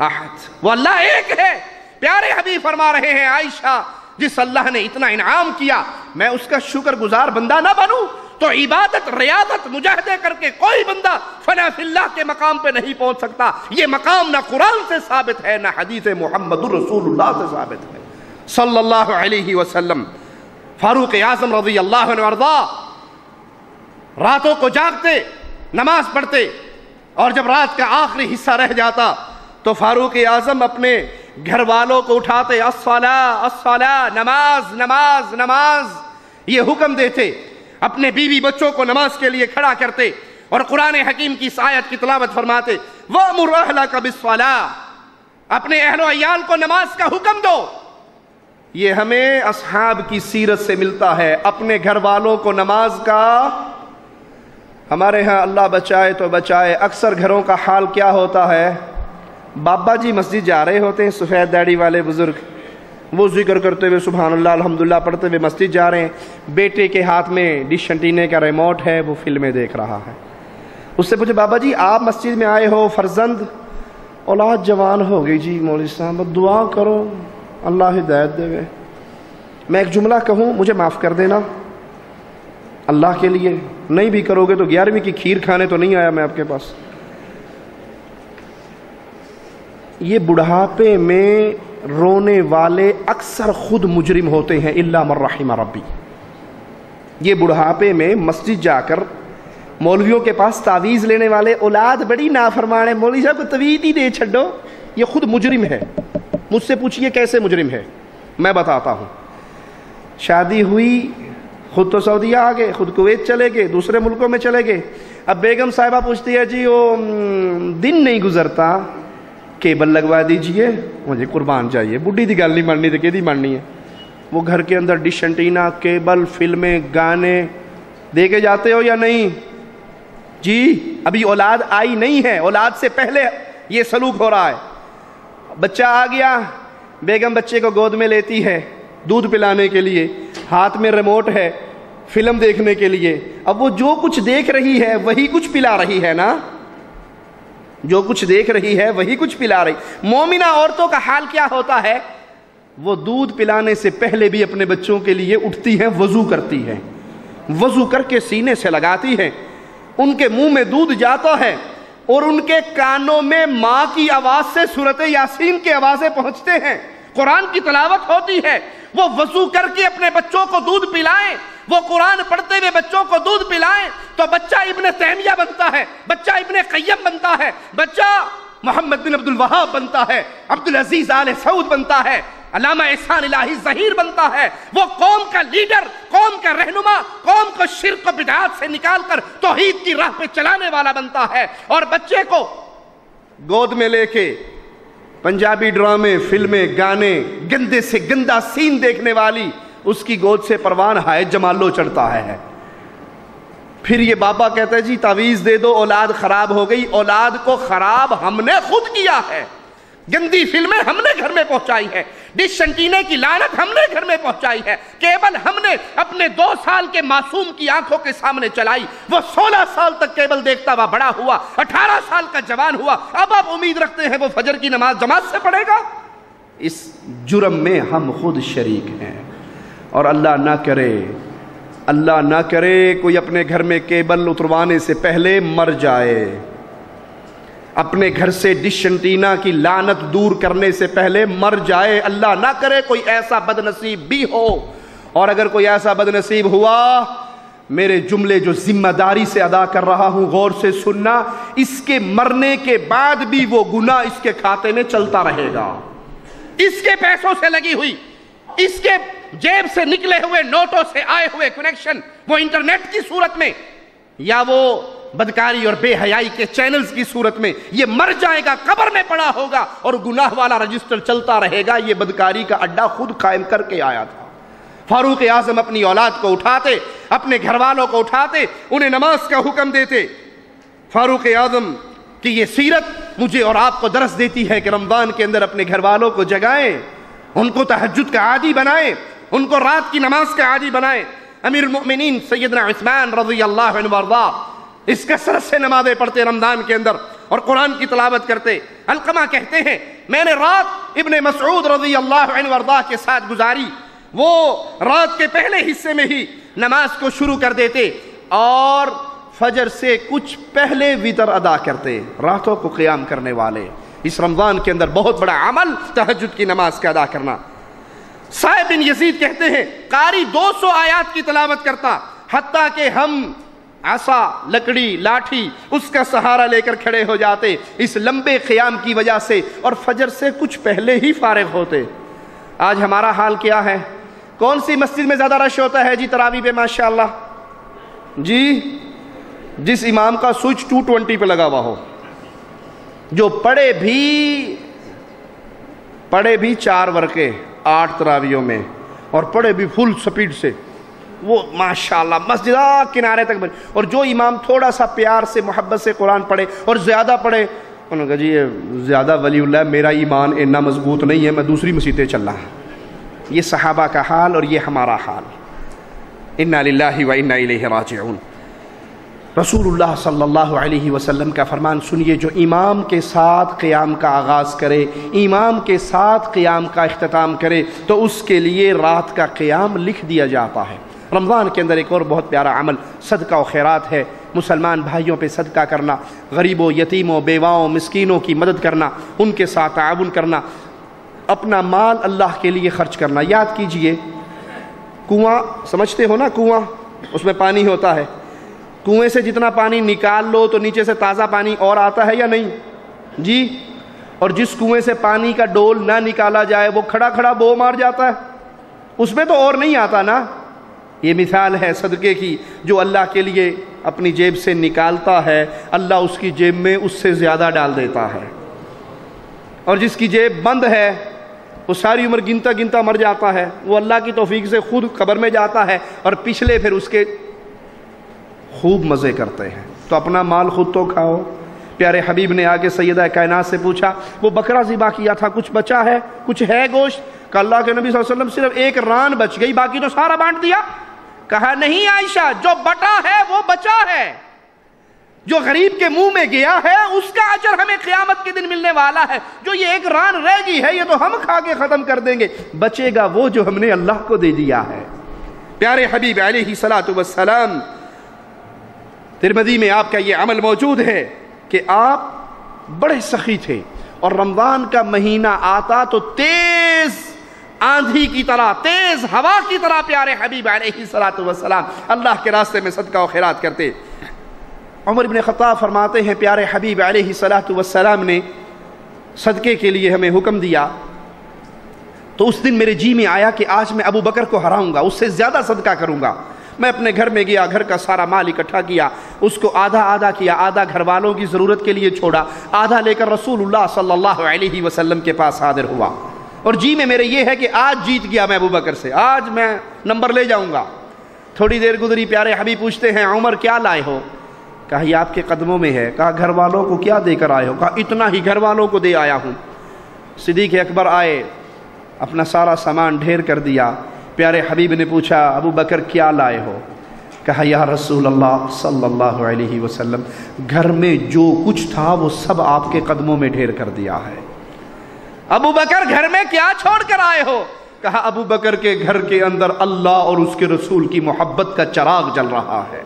احد، وہ اللہ ایک ہے۔ پیارے حبیب فرما رہے ہیں عائشہ جس اللہ نے اتنا انعام کیا میں اس کا شکر گزار بندہ نہ بنوں تو عبادت، ریاضت، مجاہدے کر کے کوئی بندہ فنا فی اللہ کے مقام پہ نہیں پہنچ سکتا۔ یہ مقام نہ قرآن سے ثابت ہے نہ حدیث محمد الرسول اللہ سے ثابت ہے صلی اللہ علیہ وسلم۔ فاروق اعظم رضی اللہ عنہ وارضا راتوں کو جاگتے، نماز پڑھتے، اور جب رات کا آخری حصہ رہ جاتا تو فاروق اعظم اپنے گھر والوں کو اٹھاتے، الصلاۃ الصلاۃ، نماز نماز نماز، یہ حکم دیتے، اپنے بیوی بچوں کو نماز کے لیے کھڑا کرتے اور قرآن حکیم کی اس آیت کی تلاوت فرماتے وَأْمُرْ أَهْلَكَ بِالصَّلَاةِ، اپنے اہل و عیال کو نماز کا حکم دو۔ یہ ہمیں اصحاب کی سیرت سے ملتا ہے، اپنے گھر والوں کو نماز کا۔ ہمارے ہاں اللہ بچائے تو بچائے اکثر گھروں کا حال کیا ہوتا ہے، بابا جی مسجد جا رہے ہوتے ہیں، سفید داڑھی والے بزرگ، وہ ذکر کرتے ہوئے سبحان اللہ الحمدللہ پڑھتے ہوئے مسجد جا رہے ہیں، بیٹے کے ہاتھ میں ڈش انٹینے کا ریموٹ ہے، وہ فلمیں دیکھ رہا ہے۔ اس سے پوچھے بابا جی آپ مسجد میں آئے ہو، فرزند اولاد جوان ہو گئی جی مولوی صاحب دعا کرو اللہ ہدایت دے گئے۔ میں ایک جملہ کہوں مجھے معاف کر دینا اللہ کے لیے، نہیں بھی کرو گے تو 11ویں کی کھیر کھانے تو نہیں آیا میں آپ کے پاس۔ یہ بڑھاپے میں رونے والے اکثر خود مجرم ہوتے ہیں الا من رحم ربی۔ یہ بڑھاپے میں مسجد جا کر مولویوں کے پاس تعویذ لینے والے اولاد بڑی نافرمان ہے، مولوی صاحب کو تعویذ ہی دے چھڈو، یہ خود مجرم ہے۔ مجھ سے پوچھئے کیسے مجرم ہے، میں بتاتا ہوں۔ شادی ہوئی، خود تو سعودیہ آ گئے، خود کویت چلے گئے، دوسرے ملکوں میں چلے گئے، اب بیگم صاحبہ پوچھتی ہے جی وہ دن نہیں گزرتا کیبل لگوا دیجئے، مجھے قربان چاہیے، بڈھی دی گل نہیں ماننی تو کیدی ماننی ہے، وہ گھر کے اندر ڈش انٹینا، کیبل، فلمیں، گانے دے کے جاتے ہو یا نہیں؟ جی ابھی اولاد آئی نہیں ہے، اولاد سے پہلے یہ سلوک ہو رہا ہے۔ بچہ آ گیا، بیگم بچے کو گود میں لیتی ہے دودھ پلانے کے لیے، ہاتھ میں ریموٹ ہے فلم دیکھنے کے لیے۔ اب وہ جو کچھ دیکھ رہی ہے وہی کچھ پلا رہی ہے نا، جو کچھ دیکھ رہی ہے وہی کچھ پلا رہی۔ مومنہ عورتوں کا حال کیا ہوتا ہے؟ وہ دودھ پلانے سے پہلے بھی اپنے بچوں کے لیے اٹھتی ہیں، وضو کرتی ہیں، وضو کر کے سینے سے لگاتی ہیں، ان کے منہ میں دودھ جاتا ہے اور ان کے کانوں میں ماں کی آواز سے سورۃ یاسین کی آوازیں پہنچتے ہیں، قرآن کی تلاوت ہوتی ہے۔ وہ وضو کر کے اپنے بچوں کو دودھ پلائیں، وہ قرآن پڑھتے ہوئے بچوں کو دودھ پلائیں تو بچہ ابن تیمیہ بنتا ہے، بچہ ابن قیم بنتا ہے، بچہ محمد بن عبد الوہاب بنتا ہے، عبدالعزیز آل سعود بنتا ہے، علامہ احسان الہی ظہیر بنتا ہے۔ وہ قوم کا لیڈر، قوم کا رہنما، قوم کو شرک و بدعات سے نکال کر توحید کی راہ پہ چلانے والا بنتا ہے۔ اور بچے کو گود میں لے کے پنجابی ڈرامے، فلمیں، گانے، گندے سے گندا سین دیکھنے والی اس کی گود سے پروان ہائے جمالو چڑھتا ہے۔ پھر یہ بابا کہتا ہے جی تعویذ دے دو اولاد خراب ہو گئی۔ اولاد کو خراب ہم نے خود کیا ہے، گندی فلمیں ہم نے گھر میں پہنچائی ہے، ڈش انٹینے کی لعنت ہم نے گھر میں پہنچائی ہے، کیبل ہم نے اپنے 2 سال کے معصوم کی آنکھوں کے سامنے چلائی، وہ 16 سال تک کیبل دیکھتا ہوا بڑا ہوا، 18 سال کا جوان ہوا، اب آپ امید رکھتے ہیں وہ فجر کی نماز جماعت سے پڑھے گا؟ اس جرم میں ہم خود شریک ہیں۔ اور اللہ نہ کرے کوئی اپنے گھر میں کیبل اتروانے سے پہلے مر جائے، اپنے گھر سے ڈش انٹینا کی لعنت دور کرنے سے پہلے مر جائے۔ اللہ نہ کرے کوئی ایسا بد نصیب بھی ہو، اور اگر کوئی ایسا بد نصیب ہوا، میرے جملے جو ذمہ داری سے ادا کر رہا ہوں غور سے سننا، اس کے مرنے کے بعد بھی وہ گناہ اس کے کھاتے میں چلتا رہے گا، اس کے پیسوں سے لگی ہوئی، اس کے جیب سے نکلے ہوئے نوٹوں سے آئے ہوئے کنیکشن، وہ انٹرنیٹ کی صورت میں یا وہ بدکاری اور بے حیائی کے چینلز کی صورت میں، یہ مر جائے گا، قبر میں پڑا ہوگا اور گناہ والا رجسٹر چلتا رہے گا۔ یہ بدکاری کا اڈا خود قائم کر کے آیا تھا۔ فاروق اعظم اپنی اولاد کو اٹھاتے، اپنے گھر والوں کو اٹھاتے، انہیں نماز کا حکم دیتے۔ فاروق اعظم کی یہ سیرت مجھے اور آپ کو درس دیتی ہے کہ رمضان کے اندر اپنے گھر والوں کو جگائیں، ان کو تہجد کا عادی بنائیں، ان کو رات کی نماز کا عادی بنائیں۔ امیر المؤمنین سیدنا عثمان رضی اللہ عنہ وارضاہ اس کثرت سے نمازیں پڑھتے رمضان کے اندر اور قرآن کی تلاوت کرتے۔ علقمہ کہتے ہیں میں نے رات ابن مسعود رضی اللہ عنہ وارضاہ کے ساتھ گزاری، وہ رات کے پہلے حصے میں ہی نماز کو شروع کر دیتے اور فجر سے کچھ پہلے وتر ادا کرتے۔ راتوں کو قیام کرنے والے، اس رمضان کے اندر بہت بڑا عمل تہجد کی نماز کا ادا کرنا۔ صاحب بن یزید کہتے ہیں قاری 200 آیات کی تلاوت کرتا، حتیٰ کہ ہم عصا، لکڑی، لاٹھی اس کا سہارا لے کر کھڑے ہو جاتے اس لمبے قیام کی وجہ سے، اور فجر سے کچھ پہلے ہی فارغ ہوتے۔ آج ہمارا حال کیا ہے؟ کون سی مسجد میں زیادہ رش ہوتا ہے جی تراویح پہ؟ ماشاءاللہ جی جس امام کا سوئچ 220 پہ لگا ہوا ہو، جو پڑھے بھی 4 ورقے 8 تراویحوں میں اور پڑھے بھی فل سپیڈ سے، وہ ماشاءاللہ مسجد کنارے تک بنے۔ اور جو امام تھوڑا سا پیار سے محبت سے قرآن پڑھے اور زیادہ پڑھے، انہوں نے کہا جی یہ زیادہ ولی اللہ، میرا ایمان اتنا مضبوط نہیں ہے، میں دوسری مسجدیں چل رہا ہوں۔ یہ صحابہ کا حال اور یہ ہمارا حال۔ انا للہ و انا الیہ راجعون۔ رسول اللہ صلی اللہ علیہ وسلم کا فرمان سنیے، جو امام کے ساتھ قیام کا آغاز کرے، امام کے ساتھ قیام کا اختتام کرے تو اس کے لیے رات کا قیام لکھ دیا جاتا ہے۔ رمضان کے اندر ایک اور بہت پیارا عمل صدقہ و خیرات ہے۔ مسلمان بھائیوں پہ صدقہ کرنا، غریبوں، یتیموں، بیواؤں، مسکینوں کی مدد کرنا، ان کے ساتھ تعاون کرنا، اپنا مال اللہ کے لیے خرچ کرنا۔ یاد کیجئے کنواں سمجھتے ہو نا، کنواں اس میں پانی ہوتا ہے، کنویں سے جتنا پانی نکال لو تو نیچے سے تازہ پانی اور آتا ہے یا نہیں جی؟ اور جس کنویں سے پانی کا ڈول نہ نکالا جائے وہ کھڑا کھڑا بو مار جاتا ہے، اس میں تو اور نہیں آتا نا۔ یہ مثال ہے صدقے کی، جو اللہ کے لیے اپنی جیب سے نکالتا ہے اللہ اس کی جیب میں اس سے زیادہ ڈال دیتا ہے، اور جس کی جیب بند ہے وہ ساری عمر گنتا گنتا مر جاتا ہے، وہ اللہ کی توفیق سے خود قبر میں جاتا ہے، اور پچھلے پھر اس کے خوب مزے کرتے ہیں۔ تو اپنا مال خود تو کھاؤ۔ پیارے حبیب نے آگے سیدہ کائنات سے پوچھا، وہ بکرا ذبح کیا تھا، کچھ بچا ہے، کچھ ہے گوشت؟ کہ اللہ کے نبی صلی اللہ علیہ وسلم صرف ایک ران بچ گئی، باقی تو سارا بانٹ دیا۔ کہا نہیں عائشہ، جو بٹا ہے وہ بچا ہے، جو غریب کے منہ میں گیا ہے اس کا اجر ہمیں قیامت کے دن ملنے والا ہے، جو یہ ایک ران رہ گئی ہے یہ تو ہم کھا کے ختم کر دیں گے، بچے گا وہ جو ہم نے اللہ کو دے دیا ہے۔ پیارے حبیب علیہ الصلوۃ والسلام، ترمذی میں آپ کا یہ عمل موجود ہے کہ آپ بڑے سخی تھے، اور رمضان کا مہینہ آتا تو تیز آندھی کی طرح، تیز ہوا کی طرح پیارے حبیب علیہ الصلوۃ والسلام اللہ کے راستے میں صدقہ و خیرات کرتے۔ عمر بن خطاب فرماتے ہیں پیارے حبیب علیہ الصلوۃ والسلام نے صدقے کے لیے ہمیں حکم دیا، تو اس دن میرے جی میں آیا کہ آج میں ابو بکر کو ہراؤں گا، اس سے زیادہ صدقہ کروں گا۔ میں اپنے گھر میں گیا، گھر کا سارا مال اکٹھا کیا، اس کو آدھا آدھا کیا، آدھا گھر والوں کی ضرورت کے لیے چھوڑا، آدھا لے کر رسول اللہ صلی اللہ علیہ وسلم کے پاس حاضر ہوا، اور جی میں میرے یہ ہے کہ آج جیت گیا میں ابو بکر سے، آج میں نمبر لے جاؤں گا۔ تھوڑی دیر گزری، پیارے حبیب پوچھتے ہیں عمر کیا لائے ہو؟ کہا یہ آپ کے قدموں میں ہے۔ کہا گھر والوں کو کیا دے کر آئے ہو؟ کہا اتنا ہی گھر والوں کو دے آیا ہوں۔ صدیق اکبر آئے، اپنا سارا سامان ڈھیر کر دیا۔ پیارے حبیب نے پوچھا ابو بکر کیا لائے ہو؟ کہا یا رسول اللہ صلی اللہ علیہ وسلم، گھر میں جو کچھ تھا وہ سب آپ کے قدموں میں ڈھیر کر دیا ہے۔ ابو بکر گھر میں کیا چھوڑ کر آئے ہو؟ کہا ابو بکر کے گھر کے اندر اللہ اور اس کے رسول کی محبت کا چراغ جل رہا ہے۔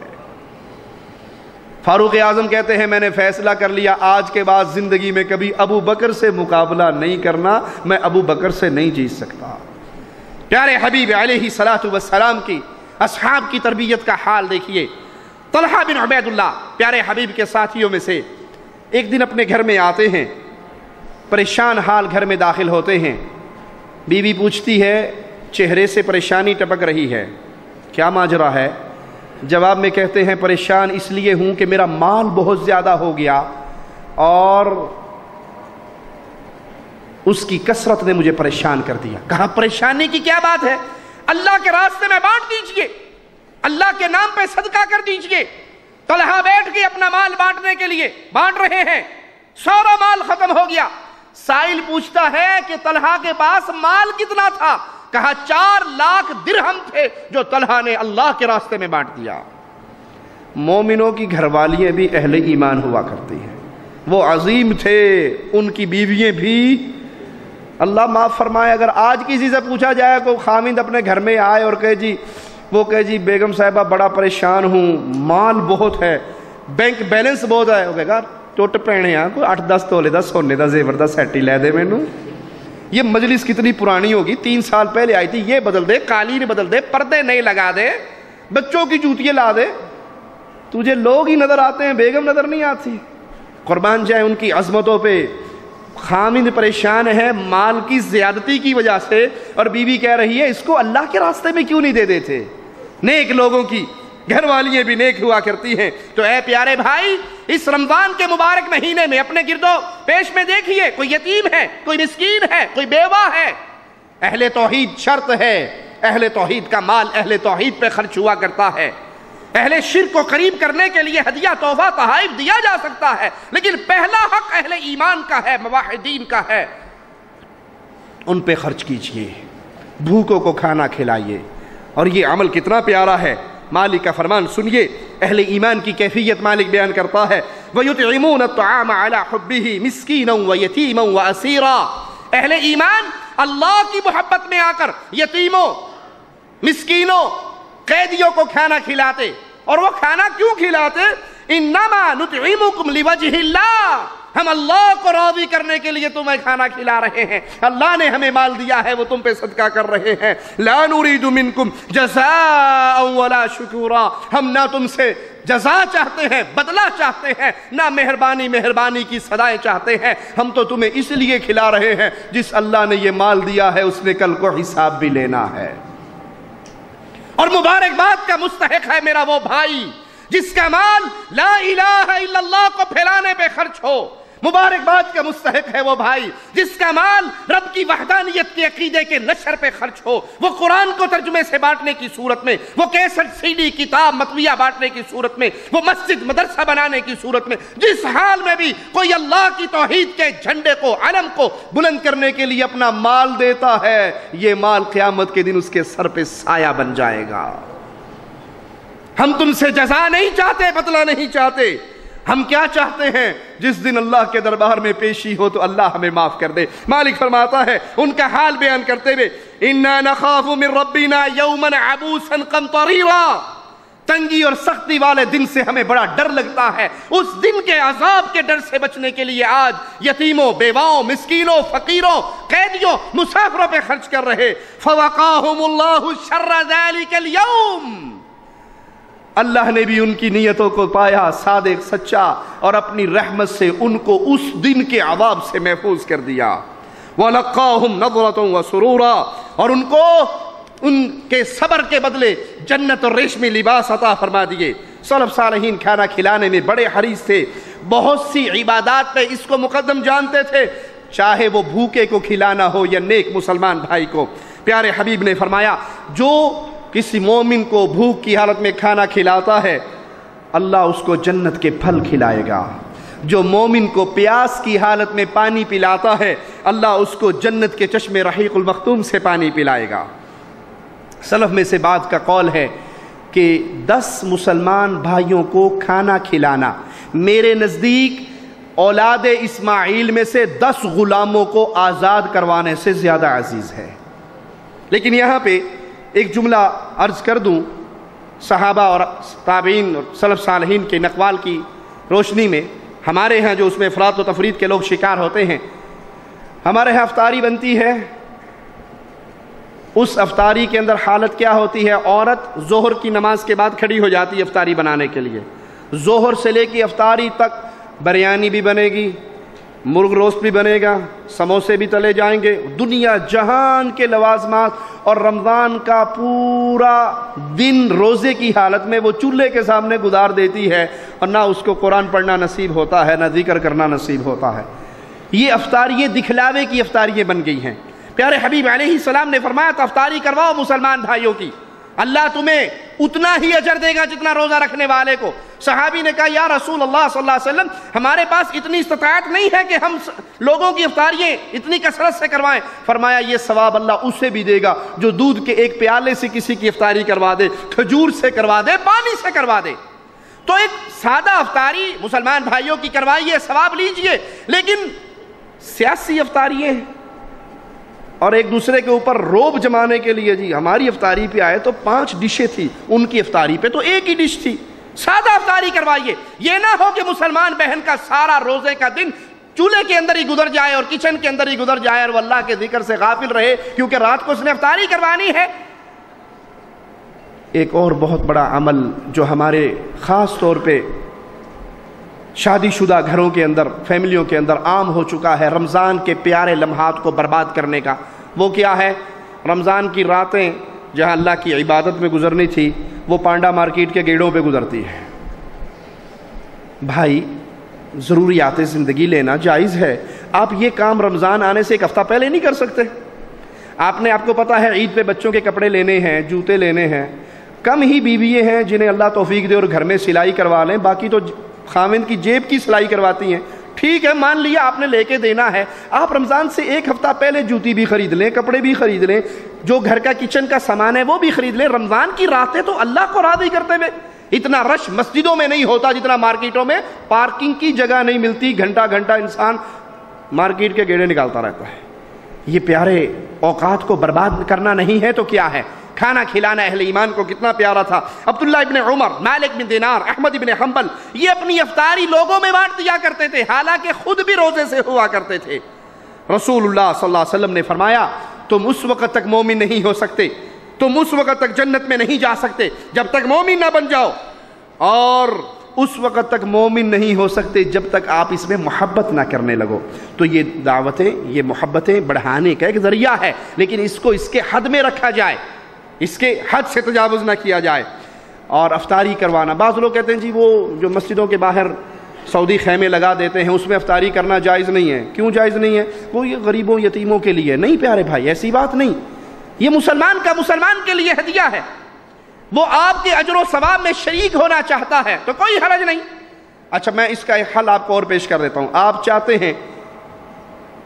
فاروق اعظم کہتے ہیں میں نے فیصلہ کر لیا آج کے بعد زندگی میں کبھی ابو بکر سے مقابلہ نہیں کرنا، میں ابو بکر سے نہیں جیت سکتا۔ پیارے حبیب علیہ الصلوۃ والسلام کی اصحاب کی تربیت کا حال دیکھیے۔ طلحہ بن عبید اللہ پیارے حبیب کے ساتھیوں میں سے ایک دن اپنے گھر میں آتے ہیں، پریشان حال گھر میں داخل ہوتے ہیں۔ بیوی پوچھتی ہے چہرے سے پریشانی ٹپک رہی ہے، کیا ماجرا ہے؟ جواب میں کہتے ہیں پریشان اس لیے ہوں کہ میرا مال بہت زیادہ ہو گیا اور اس کی کثرت نے مجھے پریشان کر دیا۔ کہا پریشانی کی کیا بات ہے؟ اللہ کے راستے میں بانٹ دیجئے، اللہ کے نام پہ صدقہ کر دیجئے۔ طلحہ بیٹھ کے اپنا مال بانٹنے کے لیے بانٹ رہے ہیں، سارا مال ختم ہو گیا۔ سائل پوچھتا ہے کہ طلحہ کے پاس مال کتنا تھا؟ کہا 4 لاکھ درہم تھے جو طلحہ نے اللہ کے راستے میں بانٹ دیا۔ مومنوں کی گھر والیاں بھی اہل ایمان ہوا کرتی ہیں، وہ عظیم تھے، ان کی بیوییں بھی۔ اللہ معاف فرمائے اگر آج کسی سے پوچھا جائے کوئی خامند اپنے گھر میں آئے اور کہے جی بیگم صاحبہ بڑا پریشان ہوں، مال بہت ہے، بینک بیلنس بہت ہے، وہ کہے گا ٹوٹ پینے ہاں کوئی 8-10 تولے دا سونے دا زیور دا سیٹ ہی لے دے مینوں۔ یہ مجلس کتنی پرانی ہوگی، 3 سال پہلے آئی تھی، یہ بدل دے، قالین بدل دے، پردے نئے لگا دے، بچوں کی جوتیاں لا دے۔ تجھے لوگ ہی نظر آتے ہیں، بیگم نظر نہیں آتی۔ قربان جائے ان کی عظمتوں پہ۔ خامند پریشان ہے مال کی زیادتی کی وجہ سے، اور بیوی کہہ رہی ہے اس کو اللہ کے راستے میں کیوں نہیں دے دیتے۔ نیک لوگوں کی گھر والیاں بھی نیک ہوا کرتی ہیں۔ تو اے پیارے بھائی، اس رمضان کے مبارک مہینے میں اپنے گرد و پیش میں دیکھیے، کوئی یتیم ہے، کوئی مسکین ہے، کوئی بیوہ ہے۔ اہل توحید شرط ہے، اہل توحید کا مال اہل توحید پہ خرچ ہوا کرتا ہے۔ اہل شرک کو قریب کرنے کے لیے ہدیہ تحفہ تحائف دیا جا سکتا ہے، لیکن پہلا حق اہل ایمان کا ہے، موحدین کا ہے، ان پہ خرچ کیجئے، بھوکوں کو کھانا کھلائیے۔ اور یہ عمل کتنا پیارا ہے، مالک کا فرمان سنیے، اہل ایمان کی کیفیت مالک بیان کرتا ہے وَيُطْعِمُونَ الطَّعَامَ عَلَى حُبِّهِ مِسْكِينًا وَيَتِيمًا وَأَسِيرًا۔ اہل ایمان اللہ کی محبت میں آ کر یتیموں، مسکینوں، قیدیوں کو کھانا کھلاتے، اور وہ کھانا کیوں کھلاتے؟ انما نطعمکم لوجہ اللہ، ہم اللہ کو راضی کرنے کے لیے تمہیں کھانا کھلا رہے ہیں، اللہ نے ہمیں مال دیا ہے وہ تم پہ صدقہ کر رہے ہیں۔ لا نريد منکم جزاء ولا شکورا، ہم نہ تم سے جزا چاہتے ہیں، بدلہ چاہتے ہیں، نہ مہربانی کی صدائیں چاہتے ہیں، ہم تو تمہیں اس لیے کھلا رہے ہیں جس اللہ نے یہ مال دیا ہے اس نے کل کو حساب بھی لینا ہے۔ اور مبارکباد کا مستحق ہے میرا وہ بھائی جس کا مال لا الہ الا اللہ کو پھیلانے پہ خرچ ہو، مبارکباد کا مستحق ہے وہ بھائی جس کا مال رب کی وحدانیت کے عقیدے کے نشر پہ خرچ ہو، وہ قرآن کو ترجمے سے بانٹنے کی صورت میں، وہ کیسٹ سی ڈی کتاب مطویہ بانٹنے کی صورت میں، وہ مسجد مدرسہ بنانے کی صورت میں، جس حال میں بھی کوئی اللہ کی توحید کے جھنڈے کو، علم کو بلند کرنے کے لیے اپنا مال دیتا ہے، یہ مال قیامت کے دن اس کے سر پہ سایہ بن جائے گا۔ ہم تم سے جزا نہیں چاہتے، بدلہ نہیں چاہتے، ہم کیا چاہتے ہیں؟ جس دن اللہ کے دربار میں پیشی ہو تو اللہ ہمیں معاف کر دے۔ مالک فرماتا ہے ان کا حال بیان کرتے ہوئے، اِنَّا نَخَافُ مِن رَبِّنَا يَوْمًا عَبُوسًا قَمْطَرِيرًا، تنگی اور سختی والے دن سے ہمیں بڑا ڈر لگتا ہے۔ اس دن کے عذاب کے ڈر سے بچنے کے لیے آج یتیموں، بیواؤں، مسکینوں، فقیروں، قیدیوں، مسافروں پہ خرچ کر رہے۔ فَوَقَاهُمُ اللَّهُ شَرَّ ذَلِكَ الْيَوْمِ، اللہ نے بھی ان کی نیتوں کو پایا صادق سچا، اور اپنی رحمت سے ان کو اس دن کے عذاب سے محفوظ کر دیا۔ وَلَقَّاهُمْ نَضْرَةً وَسُرُورًا، اور ان کو ان کے صبر کے بدلے جنت اور ریشمی لباس عطا فرما دیے۔ سلف صالحین کھانا کھلانے میں بڑے حریص تھے، بہت سی عبادات پہ اس کو مقدم جانتے تھے، چاہے وہ بھوکے کو کھلانا ہو یا نیک مسلمان بھائی کو۔ پیارے حبیب نے فرمایا جو کسی مومن کو بھوک کی حالت میں کھانا کھلاتا ہے اللہ اس کو جنت کے پھل کھلائے گا، جو مومن کو پیاس کی حالت میں پانی پلاتا ہے اللہ اس کو جنت کے چشمے رحیق المختوم سے پانی پلائے گا۔ سلف میں سے بعض کا قول ہے کہ 10 مسلمان بھائیوں کو کھانا کھلانا میرے نزدیک اولاد اسماعیل میں سے 10 غلاموں کو آزاد کروانے سے زیادہ عزیز ہے۔ لیکن یہاں پہ ایک جملہ عرض کر دوں، صحابہ اور تابعین اور سلف صالحین کے اقوال کی روشنی میں، ہمارے ہاں جو اس میں افراط و تفریط کے لوگ شکار ہوتے ہیں، ہمارے ہاں افطاری بنتی ہے، اس افطاری کے اندر حالت کیا ہوتی ہے؟ عورت ظہر کی نماز کے بعد کھڑی ہو جاتی ہے افطاری بنانے کے لیے، ظہر سے لے کے افطاری تک بریانی بھی بنے گی، مرغ روسٹ بھی بنے گا، سموسے بھی تلے جائیں گے، دنیا جہان کے لوازمات، اور رمضان کا پورا دن روزے کی حالت میں وہ چولہے کے سامنے گزار دیتی ہے، اور نہ اس کو قرآن پڑھنا نصیب ہوتا ہے، نہ ذکر کرنا نصیب ہوتا ہے۔ یہ افطاری دکھلاوے کی افطاریاں بن گئی ہیں۔ پیارے حبیب علیہ السلام نے فرمایا تو افطاری کرواؤ مسلمان بھائیوں کی، اللہ تمہیں اتنا ہی اجر دے گا جتنا روزہ رکھنے والے کو۔ صحابی نے کہا یا رسول اللہ صلی اللہ علیہ وسلم ہمارے پاس اتنی استطاعت نہیں ہے کہ ہم لوگوں کی افطاریاں اتنی کثرت سے کروائیں۔ فرمایا یہ ثواب اللہ اسے بھی دے گا جو دودھ کے ایک پیالے سے کسی کی افطاری کروا دے، کھجور سے کروا دے، پانی سے کروا دے۔ تو ایک سادہ افطاری مسلمان بھائیوں کی کروائیے، ثواب لیجئے، لیکن سیاسی افطاریاں اور ایک دوسرے کے اوپر روب جمانے کے لیے جی ہماری افطاری پہ آئے تو 5 ڈشیں تھی، ان کی افطاری پہ تو ایک ہی ڈش تھی۔ سادہ افطاری کروائیے، یہ نہ ہو کہ مسلمان بہن کا سارا روزے کا دن چولہے کے اندر ہی گزر جائے اور کچن کے اندر ہی گزر جائے اور وہ اللہ کے ذکر سے غافل رہے کیونکہ رات کو اس نے افطاری کروانی ہے۔ ایک اور بہت بڑا عمل جو ہمارے خاص طور پہ شادی شدہ گھروں کے اندر، فیملیوں کے اندر عام ہو چکا ہے رمضان کے پیارے لمحات کو برباد کرنے کا، وہ کیا ہے؟ رمضان کی راتیں جہاں اللہ کی عبادت میں گزرنی تھی وہ پانڈا مارکیٹ کے گیڑوں پہ گزرتی ہے۔ بھائی ضروریات زندگی لینا جائز ہے، آپ یہ کام رمضان آنے سے ایک ہفتہ پہلے نہیں کر سکتے؟ آپ کو پتا ہے عید پہ بچوں کے کپڑے لینے ہیں، جوتے لینے ہیں، کم ہی بیوییں ہیں جنہیں اللہ توفیق دے اور گھر میں سلائی کروا لیں، باقی تو خاوند کی جیب کی سلائی کرواتی ہیں۔ ٹھیک ہے مان لیا آپ نے لے کے دینا ہے، آپ رمضان سے ایک ہفتہ پہلے جوتی بھی خرید لیں، کپڑے بھی خرید لیں، جو گھر کا کچن کا سامان ہے وہ بھی خرید لیں۔ رمضان کی راتیں تو اللہ کو راضی کرتے ہوئے، اتنا رش مسجدوں میں نہیں ہوتا جتنا مارکیٹوں میں، پارکنگ کی جگہ نہیں ملتی، گھنٹہ گھنٹہ انسان مارکیٹ کے گیڑے نکالتا رہتا ہے۔ یہ پیارے اوقات کو برباد کرنا نہیں ہے تو کیا ہے؟ کھانا کھلانا اہل ایمان کو کتنا پیارا تھا۔ عبداللہ ابن عمر، مالک بن دینار، احمد ابن حنبل یہ اپنی افطاری لوگوں میں بانٹ دیا کرتے تھے، حالانکہ خود بھی روزے سے ہوا کرتے تھے۔ رسول اللہ صلی اللہ علیہ وسلم نے فرمایا تم اس وقت تک مومن نہیں ہو سکتے، تم اس وقت تک جنت میں نہیں جا سکتے جب تک مومن نہ بن جاؤ، اور اس وقت تک مومن نہیں ہو سکتے جب تک آپ اس میں محبت نہ کرنے لگو۔ تو یہ دعوتیں، یہ محبتیں بڑھانے کا ایک ذریعہ ہے، لیکن اس کو اس کے حد میں رکھا جائے، اس کے حد سے تجاوز نہ کیا جائے۔ اور افطاری کروانا، بعض لوگ کہتے ہیں جی وہ جو مسجدوں کے باہر سعودی خیمے لگا دیتے ہیں، اس میں افطاری کرنا جائز نہیں ہے۔ کیوں جائز نہیں ہے؟ وہ یہ غریبوں یتیموں کے لیے نہیں پیارے بھائی، ایسی بات نہیں، یہ مسلمان کا مسلمان کے لیے ہدیہ ہے، وہ آپ کے اجر و ثواب میں شریک ہونا چاہتا ہے تو کوئی حرج نہیں۔ اچھا میں اس کا ایک حل آپ کو اور پیش کر دیتا ہوں۔ آپ چاہتے ہیں،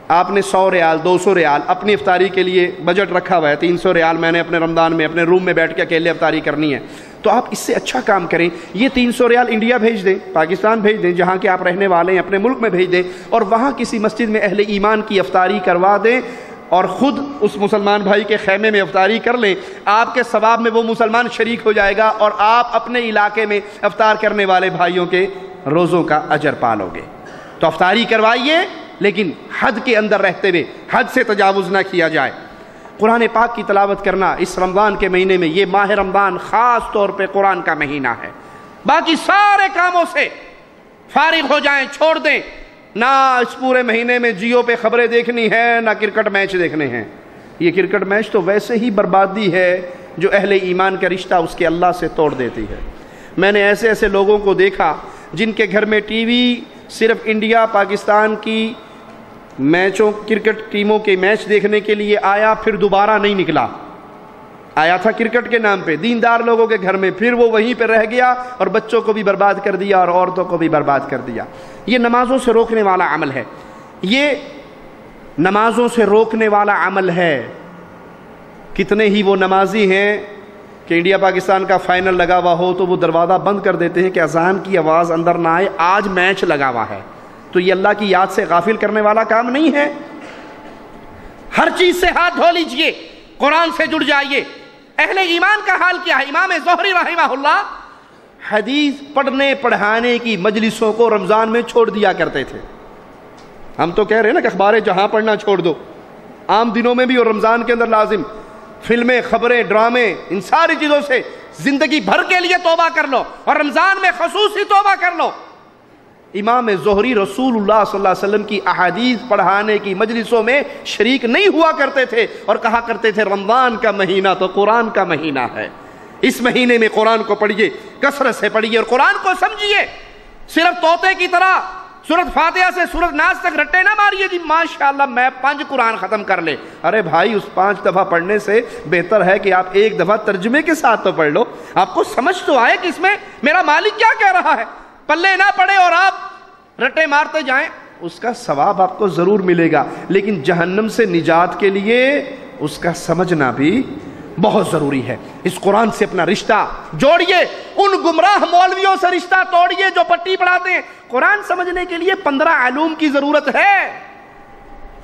آپ نے 100 ریال 200 ریال اپنی افطاری کے لیے بجٹ رکھا ہوا ہے، 300 ریال میں نے اپنے رمضان میں اپنے روم میں بیٹھ کے اکیلے افطاری کرنی ہے، تو آپ اس سے اچھا کام کریں، یہ 300 ریال انڈیا بھیج دیں، پاکستان بھیج دیں، جہاں کے آپ رہنے والے ہیں اپنے ملک میں بھیج دیں، اور وہاں کسی مسجد میں اہل ایمان کی افطاری کروا دیں اور خود اس مسلمان بھائی کے خیمے میں افطاری کر لیں۔ آپ کے ثواب میں وہ مسلمان شریک ہو جائے گا اور آپ اپنے علاقے میں افطار کرنے والے بھائیوں کے روزوں کا اجر پالو گے۔ تو افطاری کروائیے، لیکن حد کے اندر رہتے ہوئے، حد سے تجاوز نہ کیا جائے۔ قرآن پاک کی تلاوت کرنا اس رمضان کے مہینے میں، یہ ماہ رمضان خاص طور پہ قرآن کا مہینہ ہے، باقی سارے کاموں سے فارغ ہو جائیں، چھوڑ دیں، نہ اس پورے مہینے میں جیو پہ خبریں دیکھنی ہے، نہ کرکٹ میچ دیکھنے ہیں۔ یہ کرکٹ میچ تو ویسے ہی بربادی ہے جو اہل ایمان کا رشتہ اس کے اللہ سے توڑ دیتی ہے۔ میں نے ایسے ایسے لوگوں کو دیکھا جن کے گھر میں ٹی وی صرف انڈیا پاکستان کی میچوں، کرکٹ ٹیموں کے میچ دیکھنے کے لیے آیا، پھر دوبارہ نہیں نکلا، آیا تھا کرکٹ کے نام پہ دیندار لوگوں کے گھر میں، پھر وہ وہیں پہ رہ گیا اور بچوں کو بھی برباد کر دیا اور عورتوں کو بھی برباد کر دیا۔ یہ نمازوں سے روکنے والا عمل ہے، یہ نمازوں سے روکنے والا عمل ہے۔ کتنے ہی وہ نمازی ہیں کہ انڈیا پاکستان کا فائنل لگا ہوا ہو تو وہ دروازہ بند کر دیتے ہیں کہ اذان کی آواز اندر نہ آئے، آج میچ لگا ہوا ہے۔ تو یہ اللہ کی یاد سے غافل کرنے والا کام نہیں ہے۔ ہر چیز سے ہاتھ دھو لیجئے، قرآن سے جڑ جائیے۔ اہل ایمان کا حال کیا ہے؟ امام زہری رحمہ اللہ حدیث پڑھنے پڑھانے کی مجلسوں کو رمضان میں چھوڑ دیا کرتے تھے۔ ہم تو کہہ رہے ہیں نا کہ اخبار جہاں پڑھنا چھوڑ دو، عام دنوں میں بھی اور رمضان کے اندر لازم، فلمیں، خبریں، ڈرامے، ان ساری چیزوں سے زندگی بھر کے لیے توبہ کر لو اور رمضان میں خصوصی توبہ کر لو۔ امام زہری رسول اللہ صلی اللہ علیہ وسلم کی احادیث پڑھانے کی مجلسوں میں شریک نہیں ہوا کرتے تھے اور کہا کرتے تھے رمضان کا مہینہ تو قرآن کا مہینہ ہے، اس مہینے میں قرآن کو پڑھیے، کثرت سے پڑھیے اور قرآن کو سمجھیے۔ صرف طوطے کی طرح سورۃ فاتحہ سے سورۃ ناس تک رٹے نہ ماریے جی ماشاءاللہ میں 5 قرآن ختم کر لے۔ ارے بھائی اس 5 دفعہ پڑھنے سے بہتر ہے کہ آپ 1 دفعہ ترجمے کے ساتھ تو پڑھ لو، آپ کو سمجھ تو آئے کہ اس میں میرا مالک کیا کہہ رہا ہے۔ پلے نہ پڑے اور آپ رٹے مارتے جائیں، اس کا ثواب آپ کو ضرور ملے گا، لیکن جہنم سے نجات کے لیے اس کا سمجھنا بھی بہت ضروری ہے۔ اس قرآن سے اپنا رشتہ جوڑیے، ان گمراہ مولویوں سے رشتہ توڑیے جو پٹی پڑھاتے ہیں۔ قرآن سمجھنے کے لیے 15 علوم کی ضرورت ہے،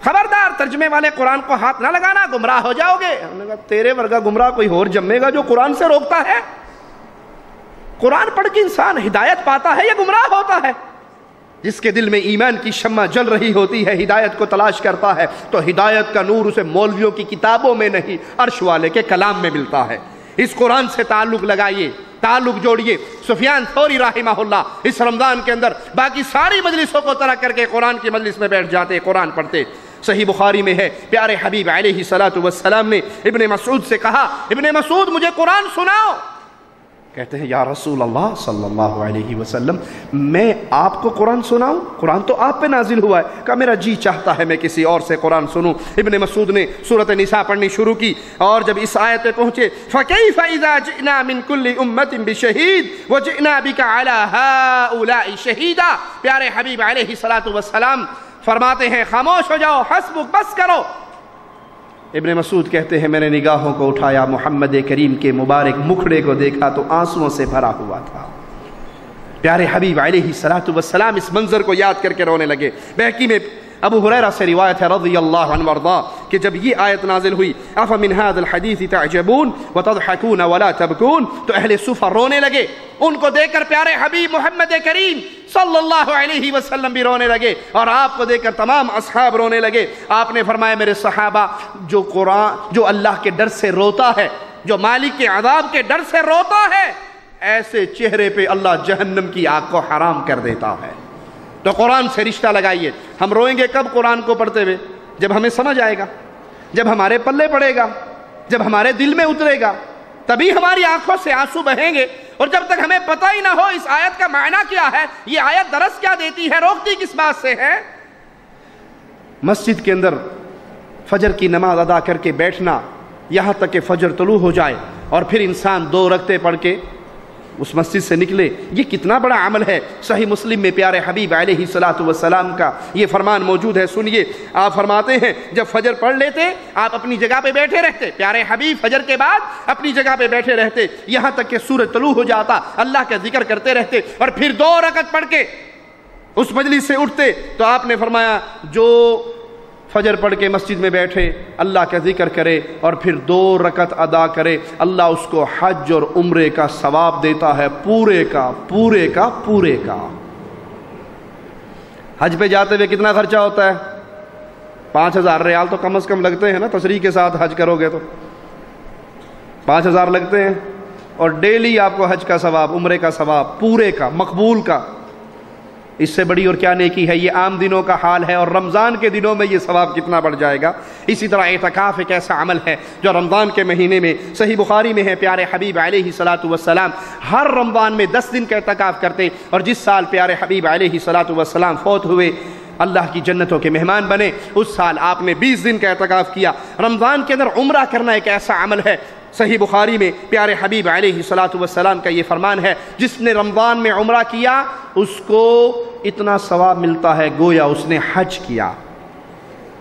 خبردار ترجمے والے قرآن کو ہاتھ نہ لگانا، گمراہ ہو جاؤ گے۔ ہم نے کہا تیرے ورگا گمراہ کوئی اور جمے گا جو قرآن سے روکتا ہے؟ قرآن پڑھ کے انسان ہدایت پاتا ہے یا گمراہ ہوتا ہے؟ جس کے دل میں ایمان کی شمع جل رہی ہوتی ہے، ہدایت کو تلاش کرتا ہے، تو ہدایت کا نور اسے مولویوں کی کتابوں میں نہیں عرش والے کے کلام میں ملتا ہے۔ اس قرآن سے تعلق لگائیے، تعلق جوڑیے۔ سفیان ثوری رحمہ اللہ اس رمضان کے اندر باقی ساری مجلسوں کو ترک کر کے قرآن کی مجلس میں بیٹھ جاتے، قرآن پڑھتے۔ صحیح بخاری میں ہے، پیارے حبیب علیہ الصلوۃ والسلام نے ابن مسعود سے کہا، ابن مسعود مجھے قرآن سناؤ۔ کہتے ہیں یا رسول اللہ صلی اللہ علیہ وسلم میں آپ کو قرآن سناؤں؟ قرآن تو آپ پہ نازل ہوا ہے۔ کہا میرا جی چاہتا ہے میں کسی اور سے قرآن سنوں۔ ابن مسعود نے سورۃ نساء پڑھنی شروع کی اور جب اس آیت پہ پہنچے فَكَيْفَ إِذَا جِئْنَا مِن كُلِّ أُمَّةٍ بِشَهِيدٍ وَجِئْنَا بِكَ عَلَى هَؤُلَاءِ شَهِيدًا، پیارے حبیب علیہ الصلوۃ والسلام فرماتے ہیں خاموش ہو جاؤ، حسبک، بس کرو۔ ابن مسعود کہتے ہیں میں نے نگاہوں کو اٹھایا، محمد کریم کے مبارک مکھڑے کو دیکھا تو آنسوؤں سے بھرا ہوا تھا۔ پیارے حبیب علیہ الصلوۃ والسلام اس منظر کو یاد کر کے رونے لگے۔ بہقی میں ابو ہریرہ سے روایت ہے رضی اللہ عنہ وارضاہ کہ جب یہ آیت نازل ہوئی افمن هذا الحديث تعجبون وتضحكون ولا تبكون، تو اہل صفہ رونے لگے۔ ان کو دیکھ کر پیارے حبیب محمد کریم صلی اللہ علیہ وسلم بھی رونے لگے اور آپ کو دیکھ کر تمام اصحاب رونے لگے۔ آپ نے فرمایا میرے صحابہ، جو اللہ کے ڈر سے روتا ہے، جو مالک کے عذاب کے ڈر سے روتا ہے، ایسے چہرے پہ اللہ جہنم کی آگ کو حرام کر دیتا ہے۔ تو قرآن سے رشتہ لگائیے۔ ہم روئیں گے کب قرآن کو پڑھتے ہوئے؟ جب ہمیں سمجھ آئے گا، جب ہمارے پلے پڑے گا، جب ہمارے دل میں اترے گا۔ تبھی ہماری آنکھوں سے آنسو بہیں گے. اور جب تک ہمیں پتہ ہی نہ ہو اس آیت کا معنی کیا ہے, یہ آیت درس کیا دیتی ہے, روکتی کس بات سے ہے, مسجد کے اندر فجر کی نماز ادا کر کے بیٹھنا یہاں تک کہ فجر طلوع ہو جائے اور پھر انسان 2 رکعتیں پڑھ کے اس مسجد سے نکلے, یہ کتنا بڑا عمل ہے. صحیح مسلم میں پیارے حبیب علیہ الصلوۃ والسلام کا یہ فرمان موجود ہے. سنیے, آپ فرماتے ہیں جب فجر پڑھ لیتے آپ اپنی جگہ پہ بیٹھے رہتے. پیارے حبیب فجر کے بعد اپنی جگہ پہ بیٹھے رہتے یہاں تک کہ سورج طلوع ہو جاتا, اللہ کا ذکر کرتے رہتے اور پھر 2 رکعت پڑھ کے اس مجلس سے اٹھتے. تو آپ نے فرمایا جو فجر پڑھ کے مسجد میں بیٹھے اللہ کا ذکر کرے اور پھر 2 رکعت ادا کرے, اللہ اس کو حج اور عمرے کا ثواب دیتا ہے, پورے کا پورے کا پورے کا. حج پہ جاتے ہوئے کتنا خرچہ ہوتا ہے؟ 5000 ریال تو کم از کم لگتے ہیں نا, تشریح کے ساتھ حج کرو گے تو 5000 لگتے ہیں, اور ڈیلی آپ کو حج کا ثواب, عمرے کا ثواب, پورے کا, مقبول کا. اس سے بڑی اور کیا نیکی ہے؟ یہ عام دنوں کا حال ہے, اور رمضان کے دنوں میں یہ ثواب کتنا بڑھ جائے گا. اسی طرح اعتکاف ایک ایسا عمل ہے جو رمضان کے مہینے میں صحیح بخاری میں ہے, پیارے حبیب علیہ الصلوۃ والسلام ہر رمضان میں 10 دن کا اعتکاف کرتے. اور جس سال پیارے حبیب علیہ الصلوۃ والسلام فوت ہوئے, اللہ کی جنتوں کے مہمان بنے, اس سال آپ نے 20 دن کا اعتکاف کیا. رمضان کے اندر عمرہ کرنا ایک ایسا عمل ہے, صحیح بخاری میں پیارے حبیب علیہ الصلوۃ والسلام کا یہ فرمان ہے, جس نے رمضان میں عمرہ کیا اس کو اتنا ثواب ملتا ہے گویا اس نے حج کیا.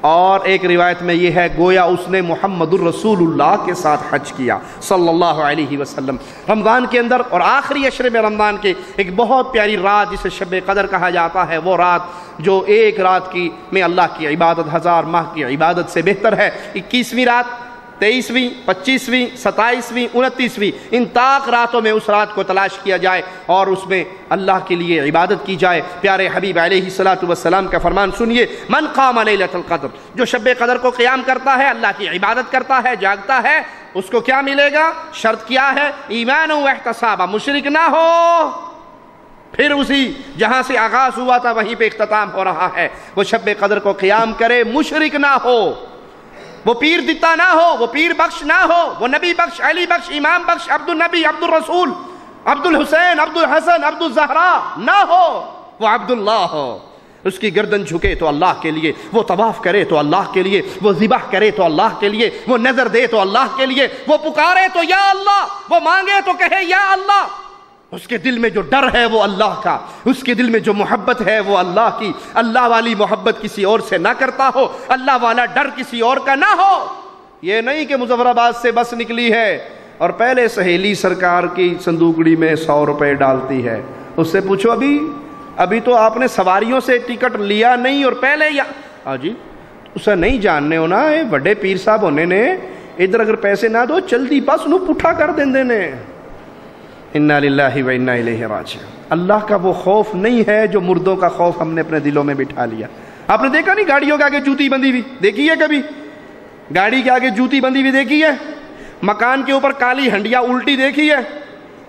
اور ایک روایت میں یہ ہے گویا اس نے محمد الرسول اللہ کے ساتھ حج کیا صلی اللہ علیہ وسلم. رمضان کے اندر اور آخری عشرے میں رمضان کے ایک بہت پیاری رات جسے شب قدر کہا جاتا ہے, وہ رات جو ایک رات کی میں اللہ کی عبادت 1000 ماہ کی عبادت سے بہتر ہے. 21ویں رات, 23ویں, 25ویں, 27ویں, 29ویں, ان طاق راتوں میں اس رات کو تلاش کیا جائے اور اس میں اللہ کے لیے عبادت کی جائے. پیارے حبیب علیہ الصلوۃ والسلام کا فرمان سنیے, من قام لیلۃ القدر, جو شب قدر کو قیام کرتا ہے, اللہ کی عبادت کرتا ہے, جاگتا ہے, اس کو کیا ملے گا؟ شرط کیا ہے؟ ایمان و احتسابا, مشرک نہ ہو. پھر اسی جہاں سے آغاز ہوا تھا وہیں پہ اختتام ہو رہا ہے. وہ شب قدر کو قیام کرے, مشرک نہ ہو, وہ پیر دتا نہ ہو, وہ پیر بخش نہ ہو, وہ نبی بخش, علی بخش, امام بخش, عبد النبی, عبد الرسول, عبد الحسین, عبد الحسن, عبد الزہرا نہ ہو, وہ عبد اللہ ہو. اس کی گردن جھکے تو اللہ کے لیے, وہ طواف کرے تو اللہ کے لیے, وہ ذبح کرے تو اللہ کے لیے, وہ نظر دے تو اللہ کے لیے, وہ پکارے تو یا اللہ, وہ مانگے تو کہے یا اللہ. اس کے دل میں جو ڈر ہے وہ اللہ کا, اس کے دل میں جو محبت ہے وہ اللہ کی. اللہ والی محبت کسی اور سے نہ کرتا ہو, اللہ والا ڈر کسی اور کا نہ ہو. یہ نہیں کہ مظفر آباد سے بس نکلی ہے اور پہلے سہیلی سرکار کی صندوقڑی میں 100 روپے ڈالتی ہے, اس سے پوچھو ابھی تو آپ نے سواریوں سے ٹکٹ لیا نہیں اور پہلے جی اسے نہیں جاننے ہونا, بڑے پیر صاحب ہونے نے ادھر اگر پیسے نہ دو جلدی بس نو پٹھا کر دیں نے. انا للہ و انا الیہ راجعون. اللہ کا وہ خوف نہیں ہے جو مردوں کا خوف ہم نے اپنے دلوں میں بٹھا لیا. آپ نے دیکھا نہیں گاڑیوں کے آگے جوتی بندھی ہوئی, دیکھی ہے کبھی؟ گاڑی کے آگے جوتی بندھی ہوئی دیکھی ہے؟ مکان کے اوپر کالی ہنڈیا الٹی دیکھی ہے؟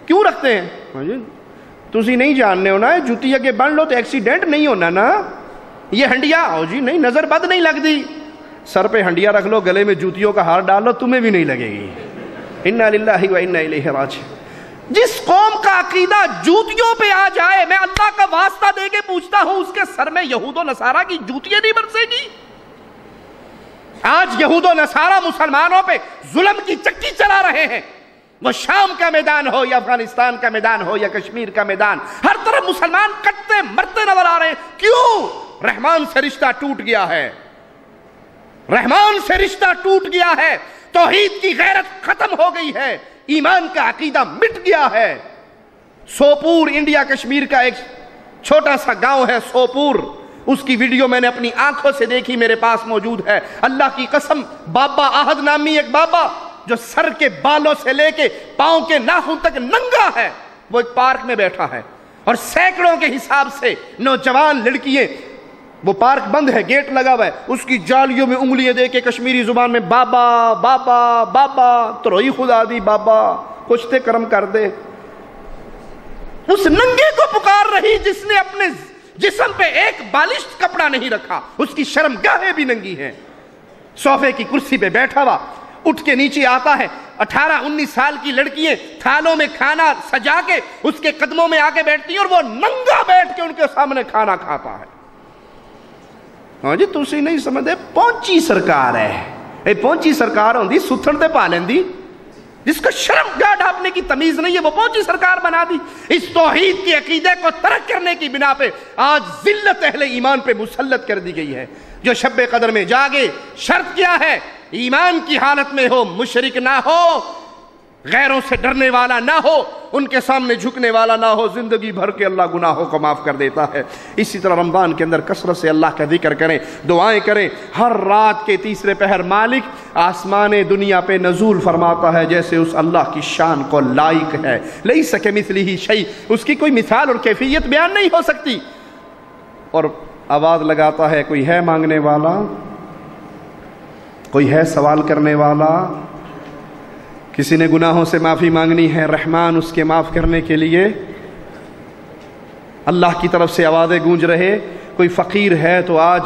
کیوں رکھتے ہیں؟ تسی نہیں جاننے ہونا, جوتی اگے بن لو تو ایکسیڈنٹ نہیں ہونا نا. یہ ہنڈیا جی نہیں, نظر بد نہیں لگتی, سر پہ ہنڈیا رکھ لو, گلے میں جوتیوں کا ہار ڈال لو, تمہیں بھی نہیں لگے گی. انا للہ و انا الیہ راجعون. جس قوم کا عقیدہ جوتیوں پہ آ جائے, میں اللہ کا واسطہ دے کے پوچھتا ہوں, اس کے سر میں یہود و نصارہ کی جوتیاں نہیں برسے گی. آج یہود و نصارہ مسلمانوں پہ ظلم کی چکی چلا رہے ہیں, وہ شام کا میدان ہو یا افغانستان کا میدان ہو یا کشمیر کا میدان, ہر طرف مسلمان کٹتے مرتے نظر آ رہے ہیں. کیوں؟ رحمان سے رشتہ ٹوٹ گیا ہے, رحمان سے رشتہ ٹوٹ گیا ہے, توحید کی غیرت ختم ہو گئی ہے, ایمان کا عقیدہ مٹ گیا ہے. سوپور انڈیا کشمیر کا ایک چھوٹا سا گاؤں ہے سوپور, اس کی ویڈیو میں نے اپنی آنکھوں سے دیکھی, میرے پاس موجود ہے. اللہ کی قسم, بابا آہد نامی ایک بابا جو سر کے بالوں سے لے کے پاؤں کے ناخن تک ننگا ہے, وہ ایک پارک میں بیٹھا ہے اور سینکڑوں کے حساب سے نوجوان لڑکیاں, وہ پارک بند ہے, گیٹ لگا ہوا ہے, اس کی جالیوں میں انگلیاں دے کے کشمیری زبان میں بابا بابا بابا, تروئی خدا دی بابا, کچھ تے کرم کر دے. اس ننگے کو پکار رہی جس نے اپنے جسم پہ ایک بالشت کپڑا نہیں رکھا, اس کی شرم گاہیں بھی ننگی ہیں. صوفے کی کرسی پہ بیٹھا ہوا, اٹھ کے نیچے آتا ہے، 18-19 سال کی لڑکیاں تھالوں میں کھانا سجا کے اس کے قدموں میں آ کے بیٹھتی ہیں اور وہ ننگا بیٹھ کے ان کے سامنے کھانا کھاتا ہے۔ ہاں جی تسی نہیں سمجھے، پہنچی سرکار ہے، اے پہنچی سرکار ہوندی ستھن تے پا لیندی، جس کو شرم گاہ ڈھانپنے کی تمیز نہیں ہے وہ پہنچی سرکار بنا دی۔ اس توحید کے عقیدے کو ترک کرنے کی بنا پہ آج ذلت اہل ایمان پہ مسلط کر دی گئی ہے۔ جو شب قدر میں جاگے، شرط کیا ہے؟ ایمان کی حالت میں ہو، مشرک نہ ہو، غیروں سے ڈرنے والا نہ ہو، ان کے سامنے جھکنے والا نہ ہو، زندگی بھر کے اللہ گناہوں کو معاف کر دیتا ہے۔ اسی طرح رمضان کے اندر کثرت سے اللہ کا ذکر کریں، دعائیں کریں۔ ہر رات کے تیسرے پہر مالک آسمان دنیا پہ نزول فرماتا ہے جیسے اس اللہ کی شان کو لائق ہے۔ لیس کمثلہ شیء، اس کی کوئی مثال اور کیفیت بیان نہیں ہو سکتی۔ اور آواز لگاتا ہے، کوئی ہے مانگنے والا، کوئی ہے سوال کرنے والا، کسی نے گناہوں سے معافی مانگنی ہے، رحمان اس کے معاف کرنے کے لیے اللہ کی طرف سے آوازیں گونج رہے۔ کوئی فقیر ہے تو آج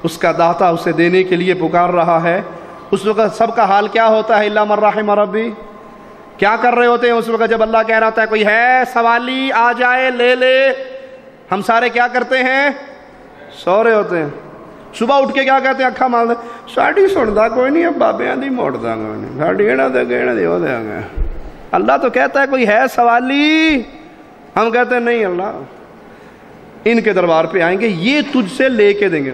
اس کا داتا اسے دینے کے لیے پکار رہا ہے۔ اس وقت سب کا حال کیا ہوتا ہے؟ الا من رحم ربی، کیا کر رہے ہوتے ہیں اس وقت جب اللہ کہہ رہا ہوتا ہے کوئی ہے سوالی آ جائے لے لے؟ ہم سارے کیا کرتے ہیں؟ سو رہے ہوتے ہیں۔ صبح اٹھ کے کیا کہتے ہیں؟ اکھا مال دے ساڑی سندا کوئی نہیں، اب بابیاں دی موڑ دا گا نہیں، ساڑی ایڑا دے گیڑا دے ہو دے گا۔ اللہ تو کہتا ہے کوئی ہے سوالی، ہم کہتے ہیں نہیں اللہ ان کے دربار پہ آئیں گے، یہ تجھ سے لے کے دیں گے۔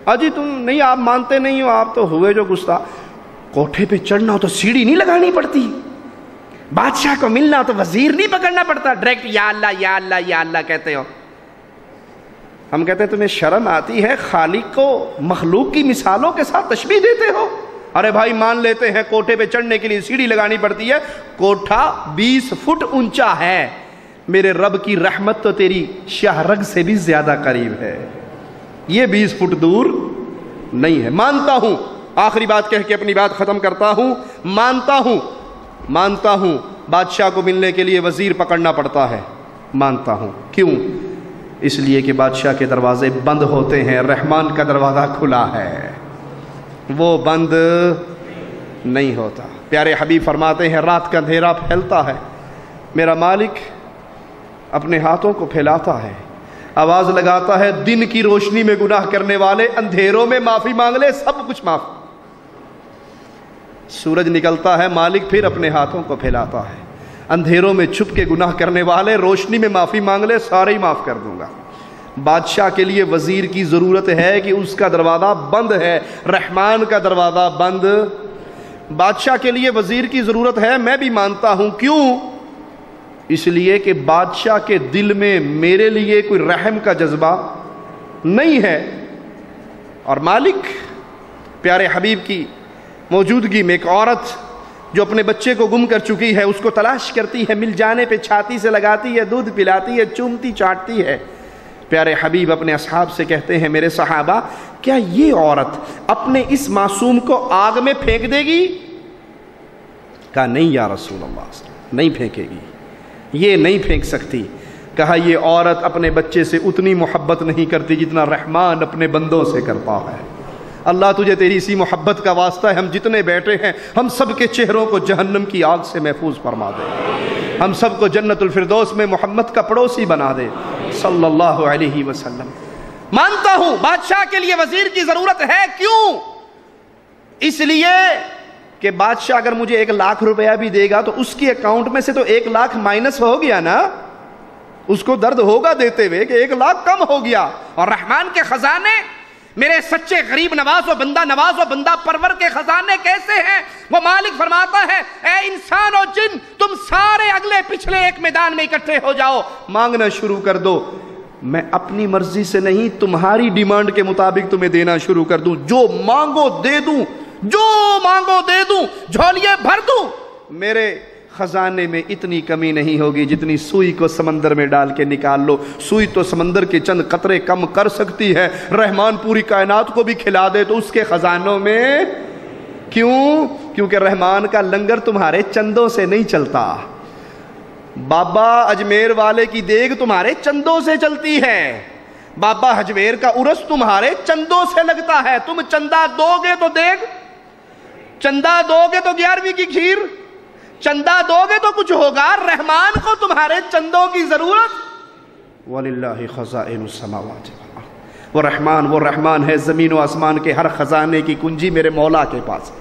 اجی تم نہیں، آپ مانتے نہیں ہو، آپ تو ہوئے جو گستاخ۔ کوٹھے پہ چڑھنا ہو تو سیڑھی نہیں لگانی پڑتی، بادشاہ کو ملنا ہو تو وزیر نہیں پکڑنا پڑتا، ڈائریکٹ یا اللہ یا اللہ یا اللہ کہتے ہو۔ ہم کہتے ہیں تمہیں شرم آتی ہے؟ خالق کو مخلوق کی مثالوں کے ساتھ تشبیہ دیتے ہو۔ ارے بھائی مان لیتے ہیں کوٹھے پہ چڑھنے کے لیے سیڑھی لگانی پڑتی ہے، کوٹھا 20 فٹ اونچا ہے، میرے رب کی رحمت تو تیری شاہ رگ سے بھی زیادہ قریب ہے، یہ 20 فٹ دور نہیں ہے۔ مانتا ہوں، آخری بات کہہ کے اپنی بات ختم کرتا ہوں، مانتا ہوں بادشاہ کو ملنے کے لیے وزیر پکڑنا پڑتا ہے، مانتا ہوں۔ کیوں؟ اس لیے کہ بادشاہ کے دروازے بند ہوتے ہیں، رحمان کا دروازہ کھلا ہے، وہ بند نہیں ہوتا۔ پیارے حبیب فرماتے ہیں رات کا اندھیرا پھیلتا ہے، میرا مالک اپنے ہاتھوں کو پھیلاتا ہے، آواز لگاتا ہے دن کی روشنی میں گناہ کرنے والے اندھیروں میں معافی مانگ لے، سب کچھ معاف۔ سورج نکلتا ہے، مالک پھر اپنے ہاتھوں کو پھیلاتا ہے، اندھیروں میں چھپ کے گناہ کرنے والے روشنی میں معافی مانگ لے، سارے ہی معاف کر دوں گا۔ بادشاہ کے لیے وزیر کی ضرورت ہے کہ اس کا دروازہ بند ہے، رحمان کا دروازہ بند۔ بادشاہ کے لیے وزیر کی ضرورت ہے، میں بھی مانتا ہوں۔ کیوں؟ اس لیے کہ بادشاہ کے دل میں میرے لیے کوئی رحم کا جذبہ نہیں ہے، اور مالک پیارے حبیب کی موجودگی میں ایک عورت جو اپنے بچے کو گم کر چکی ہے اس کو تلاش کرتی ہے، مل جانے پہ چھاتی سے لگاتی ہے، دودھ پلاتی ہے، چومتی چاٹتی ہے۔ پیارے حبیب اپنے اصحاب سے کہتے ہیں میرے صحابہ کیا یہ عورت اپنے اس معصوم کو آگ میں پھینک دے گی؟ کہا نہیں یا رسول اللہ، نہیں پھینکے گی، یہ نہیں پھینک سکتی۔ کہا یہ عورت اپنے بچے سے اتنی محبت نہیں کرتی جتنا رحمان اپنے بندوں سے کرتا ہے۔ اللہ تجھے تیری اسی محبت کا واسطہ ہے، ہم جتنے بیٹھے ہیں ہم سب کے چہروں کو جہنم کی آگ سے محفوظ فرما دے، ہم سب کو جنت الفردوس میں محمد کا پڑوسی بنا دے صلی اللہ علیہ وسلم۔ مانتا ہوں بادشاہ کے لیے وزیر کی ضرورت ہے۔ کیوں؟ اس لیے کہ بادشاہ اگر مجھے 1 لاکھ روپیہ بھی دے گا تو اس کی اکاؤنٹ میں سے تو 1 لاکھ مائنس ہو گیا نا، اس کو درد ہوگا دیتے ہوئے کہ 1 لاکھ کم ہو گیا۔ اور رحمان کے خزانے میرے سچے غریب نواز و بندہ پرور کے خزانے کیسے ہیں؟ وہ مالک فرماتا ہے اے انسان و جن، تم سارے اگلے پچھلے ایک میدان میں اکٹھے ہو جاؤ، مانگنا شروع کر دو، میں اپنی مرضی سے نہیں تمہاری ڈیمانڈ کے مطابق تمہیں دینا شروع کر دوں، جو مانگو دے دوں، جو مانگو دے دوں، جھولیے بھر دوں۔ میرے خزانے میں اتنی کمی نہیں ہوگی جتنی سوئی کو سمندر میں ڈال کے نکال لو، سوئی تو سمندر کے چند قطرے کم کر سکتی ہے، رحمان پوری کائنات کو بھی کھلا دے تو اس کے خزانوں میں کیوں؟ کیونکہ رحمان کا لنگر تمہارے چندوں سے نہیں چلتا، بابا اجمیر والے کی دیگ تمہارے چندوں سے چلتی ہے، بابا اجمیر کا عرس تمہارے چندوں سے لگتا ہے، تم چندہ دو گے تو دیگ چندہ دو گے تو 11ویں کی کھیر، چندہ دو گے تو کچھ ہوگا، رحمان کو تمہارے چندوں کی ضرورت۔ وَلِلَّهِ خَزَائِنُ السَّمَاوَاتِ وَالْأَرْضِ، وہ رحمان ہے زمین و آسمان کے ہر خزانے کی کنجی میرے مولا کے پاس۔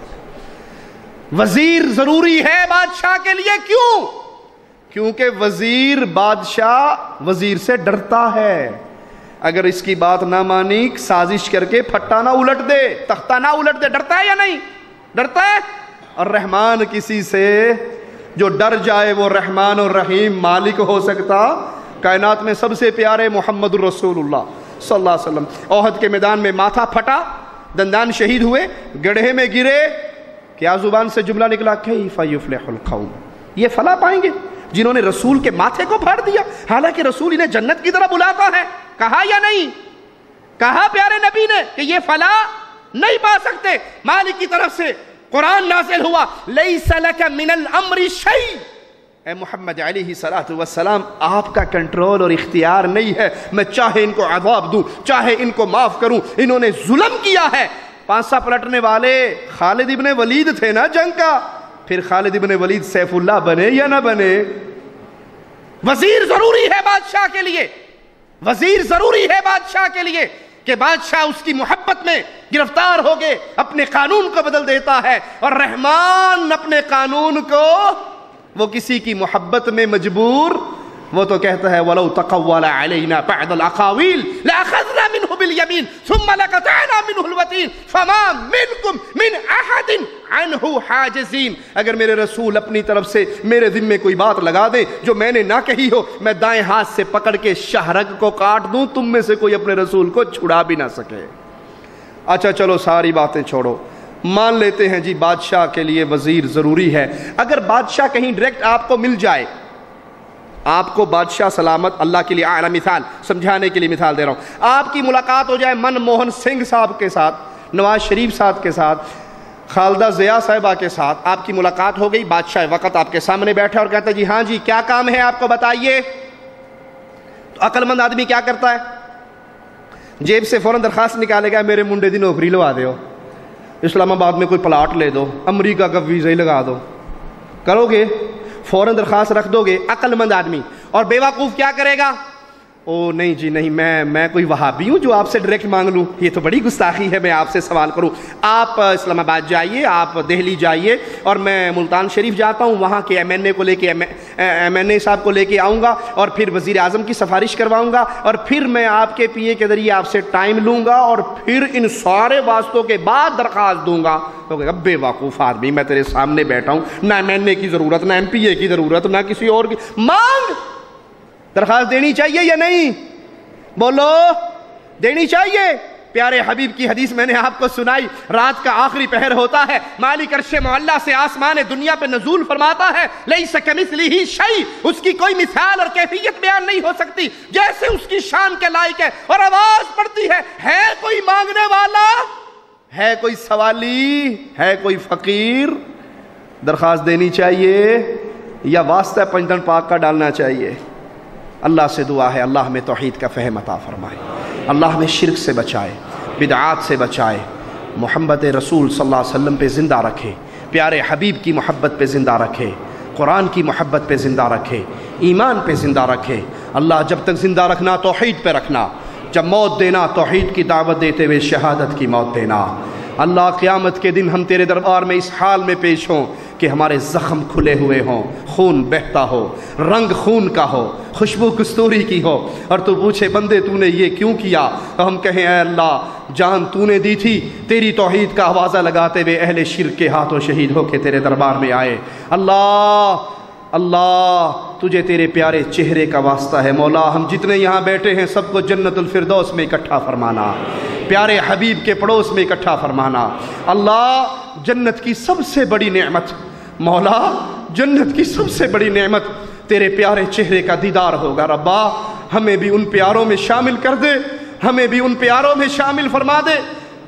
وزیر ضروری ہے بادشاہ کے لیے، کیوں؟ کیونکہ وزیر بادشاہ وزیر سے ڈرتا ہے، اگر اس کی بات نہ مانی سازش کر کے پھٹا نہ الٹ دے، تختہ نہ الٹ دے، ڈرتا ہے یا نہیں؟ ڈرتا ہے۔ اور رحمان کسی سے جو ڈر جائے وہ رحمان اور رحیم مالک ہو سکتا؟ کائنات میں سب سے پیارے محمد الرسول اللہ صلی اللہ علیہ وسلم احد کے میدان میں ماتھا پھٹا، دندان شہید ہوئے، گڑھے میں گرے، کیا زبان سے جملہ نکلا؟ کیف یفلح القوم، یہ فلاح پائیں گے جنہوں نے رسول کے ماتھے کو پھاڑ دیا، حالانکہ رسول انہیں جنت کی طرف بلاتا ہے۔ کہا یا نہیں؟ کہا پیارے نبی نے کہ یہ فلاح نہیں پا سکتے۔ مالک کی طرف سے قرآن نازل ہوا، لیس لک من الامر شیء، اے محمد علیہ السلام آپ کا کنٹرول اور اختیار نہیں ہے، میں چاہے ان کو عذاب دوں، چاہے ان کو معاف کروں، انہوں نے ظلم کیا ہے۔ پانسا پلٹنے والے خالد ابن ولید تھے نا جنگ کا، پھر خالد ابن ولید سیف اللہ بنے یا نہ بنے؟ وزیر ضروری ہے بادشاہ کے لیے، وزیر ضروری ہے بادشاہ کے لیے کہ بادشاہ اس کی محبت میں گرفتار ہو گئے، اپنے قانون کو بدل دیتا ہے، اور رحمان اپنے قانون کو وہ کسی کی محبت میں مجبور، وہ تو کہتا ہے وَلَوْ تَقَوَّلَ عَلَيْنَا بَعْضَ الْأَقَاوِيلِ لَأَخَذْنَا مِنْهُ بِالْيَمِينِ ثُمَّ لَقَطَعْنَا مِنْهُ الْوَتِينَ فَمَا مِنْكُمْ مِنْ أَحَدٍ عَنْهُ حَاجِزِينَ۔ اگر میرے رسول اپنی طرف سے میرے ذمے کوئی بات لگا دیں جو میں نے نہ کہی ہو، میں دائیں ہاتھ سے پکڑ کے شہرگ کو کاٹ دوں، تم میں سے کوئی اپنے رسول کو چھڑا بھی نہ سکے۔ اچھا چلو ساری باتیں چھوڑو، مان لیتے ہیں جی بادشاہ کے لیے وزیر ضروری ہے۔ اگر بادشاہ کہیں ڈائریکٹ آپ کو مل جائے، آپ کو بادشاہ سلامت، اللہ کے لیے اعلیٰ مثال، سمجھانے کے لیے مثال دے رہا ہوں، آپ کی ملاقات ہو جائے منموہن سنگھ صاحب کے ساتھ، نواز شریف صاحب کے ساتھ، خالدہ ضیاء صاحبہ کے ساتھ، آپ کی ملاقات ہو گئی، بادشاہ وقت آپ کے سامنے بیٹھے اور کہتا ہے جی ہاں جی کیا کام ہے آپ کو بتائیے، تو عقل مند آدمی کیا کرتا ہے؟ جیب سے فوراً درخواست نکالے گا، میرے منڈے دی نوکری لوا دیو، اسلام آباد میں کوئی پلاٹ لے دو، امریکہ کا ویزا ہی لگا دو، کرو گے؟ فوراً درخواست رکھ دو گے عقل مند آدمی۔ اور بیوقوف کیا کرے گا؟ او نہیں جی نہیں، میں کوئی وہابی ہوں جو آپ سے ڈائریکٹ مانگ لوں، یہ تو بڑی گستاخی ہے میں آپ سے سوال کروں۔ آپ اسلام آباد جائیے، آپ دہلی جائیے، اور میں ملتان شریف جاتا ہوں، وہاں کے ایم این اے صاحب کو لے کے آؤں گا، اور پھر وزیر اعظم کی سفارش کرواؤں گا، اور پھر میں آپ کے پی اے کے ذریعے آپ سے ٹائم لوں گا، اور پھر ان سارے واسطوں کے بعد درخواست دوں گا۔ تو کہ بے وقوف آدمی، میں تیرے سامنے بیٹھا ہوں، نہ ایم این اے کی ضرورت، نہ ایم پی اے کی ضرورت، نہ کسی اور کی، مانگ۔ درخواست دینی چاہیے یا نہیں؟ بولو، دینی چاہیے۔ پیارے حبیب کی حدیث میں نے آپ کو سنائی، رات کا آخری پہر ہوتا ہے، مالک عرش معلیٰ سے آسمان دنیا پہ نزول فرماتا ہے، لیس کمثلہ شیء، اس کی کوئی مثال اور کیفیت بیان نہیں ہو سکتی جیسے اس کی شان کے لائق ہے، اور آواز پڑتی ہے کوئی مانگنے والا، ہے کوئی سوالی، ہے کوئی فقیر؟ درخواست دینی چاہیے یا واسطہ پنجتن پاک کا ڈالنا چاہیے؟ اللہ سے دعا ہے اللہ ہمیں توحید کا فہم عطا فرمائے، اللہ ہمیں شرک سے بچائے، بدعات سے بچائے، محبت رسول صلی اللہ علیہ وسلم پہ زندہ رکھے، پیارے حبیب کی محبت پہ زندہ رکھے، قرآن کی محبت پہ زندہ رکھے، ایمان پہ زندہ رکھے۔ اللہ جب تک زندہ رکھنا توحید پہ رکھنا، جب موت دینا توحید کی دعوت دیتے ہوئے شہادت کی موت دینا۔ اللہ قیامت کے دن ہم تیرے دربار میں اس حال میں پیش ہوں کہ ہمارے زخم کھلے ہوئے ہوں، خون بہتا ہو، رنگ خون کا ہو، خوشبو کستوری کی ہو، اور تو پوچھے بندے تو نے یہ کیوں کیا؟ تو ہم کہیں اے اللہ جان تو نے دی تھی، تیری توحید کا آوازہ لگاتے ہوئے اہل شرک کے ہاتھوں شہید ہو کے تیرے دربار میں آئے۔ اللہ اللہ تجھے تیرے پیارے چہرے کا واسطہ ہے مولا، ہم جتنے یہاں بیٹھے ہیں سب کو جنت الفردوس میں اکٹھا فرمانا، پیارے حبیب کے پڑوس میں اکٹھا فرمانا۔ اللہ جنت کی سب سے بڑی نعمت، مولا جنت کی سب سے بڑی نعمت تیرے پیارے چہرے کا دیدار ہوگا۔ ربا ہمیں بھی ان پیاروں میں شامل کر دے، ہمیں بھی ان پیاروں میں شامل فرما دے،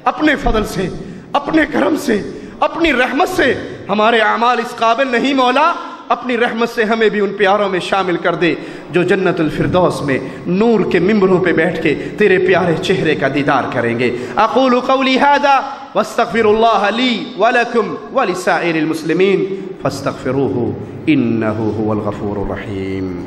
اپنے فضل سے، اپنے کرم سے، اپنی رحمت سے۔ ہمارے اعمال اس قابل نہیں مولا، اپنی رحمت سے ہمیں بھی ان پیاروں میں شامل کر دے جو جنت الفردوس میں نور کے ممبروں پہ بیٹھ کے تیرے پیارے چہرے کا دیدار کریں گے۔ اقول قولی ھذا واستغفر الله لي ولكم ولسائر المسلمين فاستغفروه إنه هو الغفور الرحيم.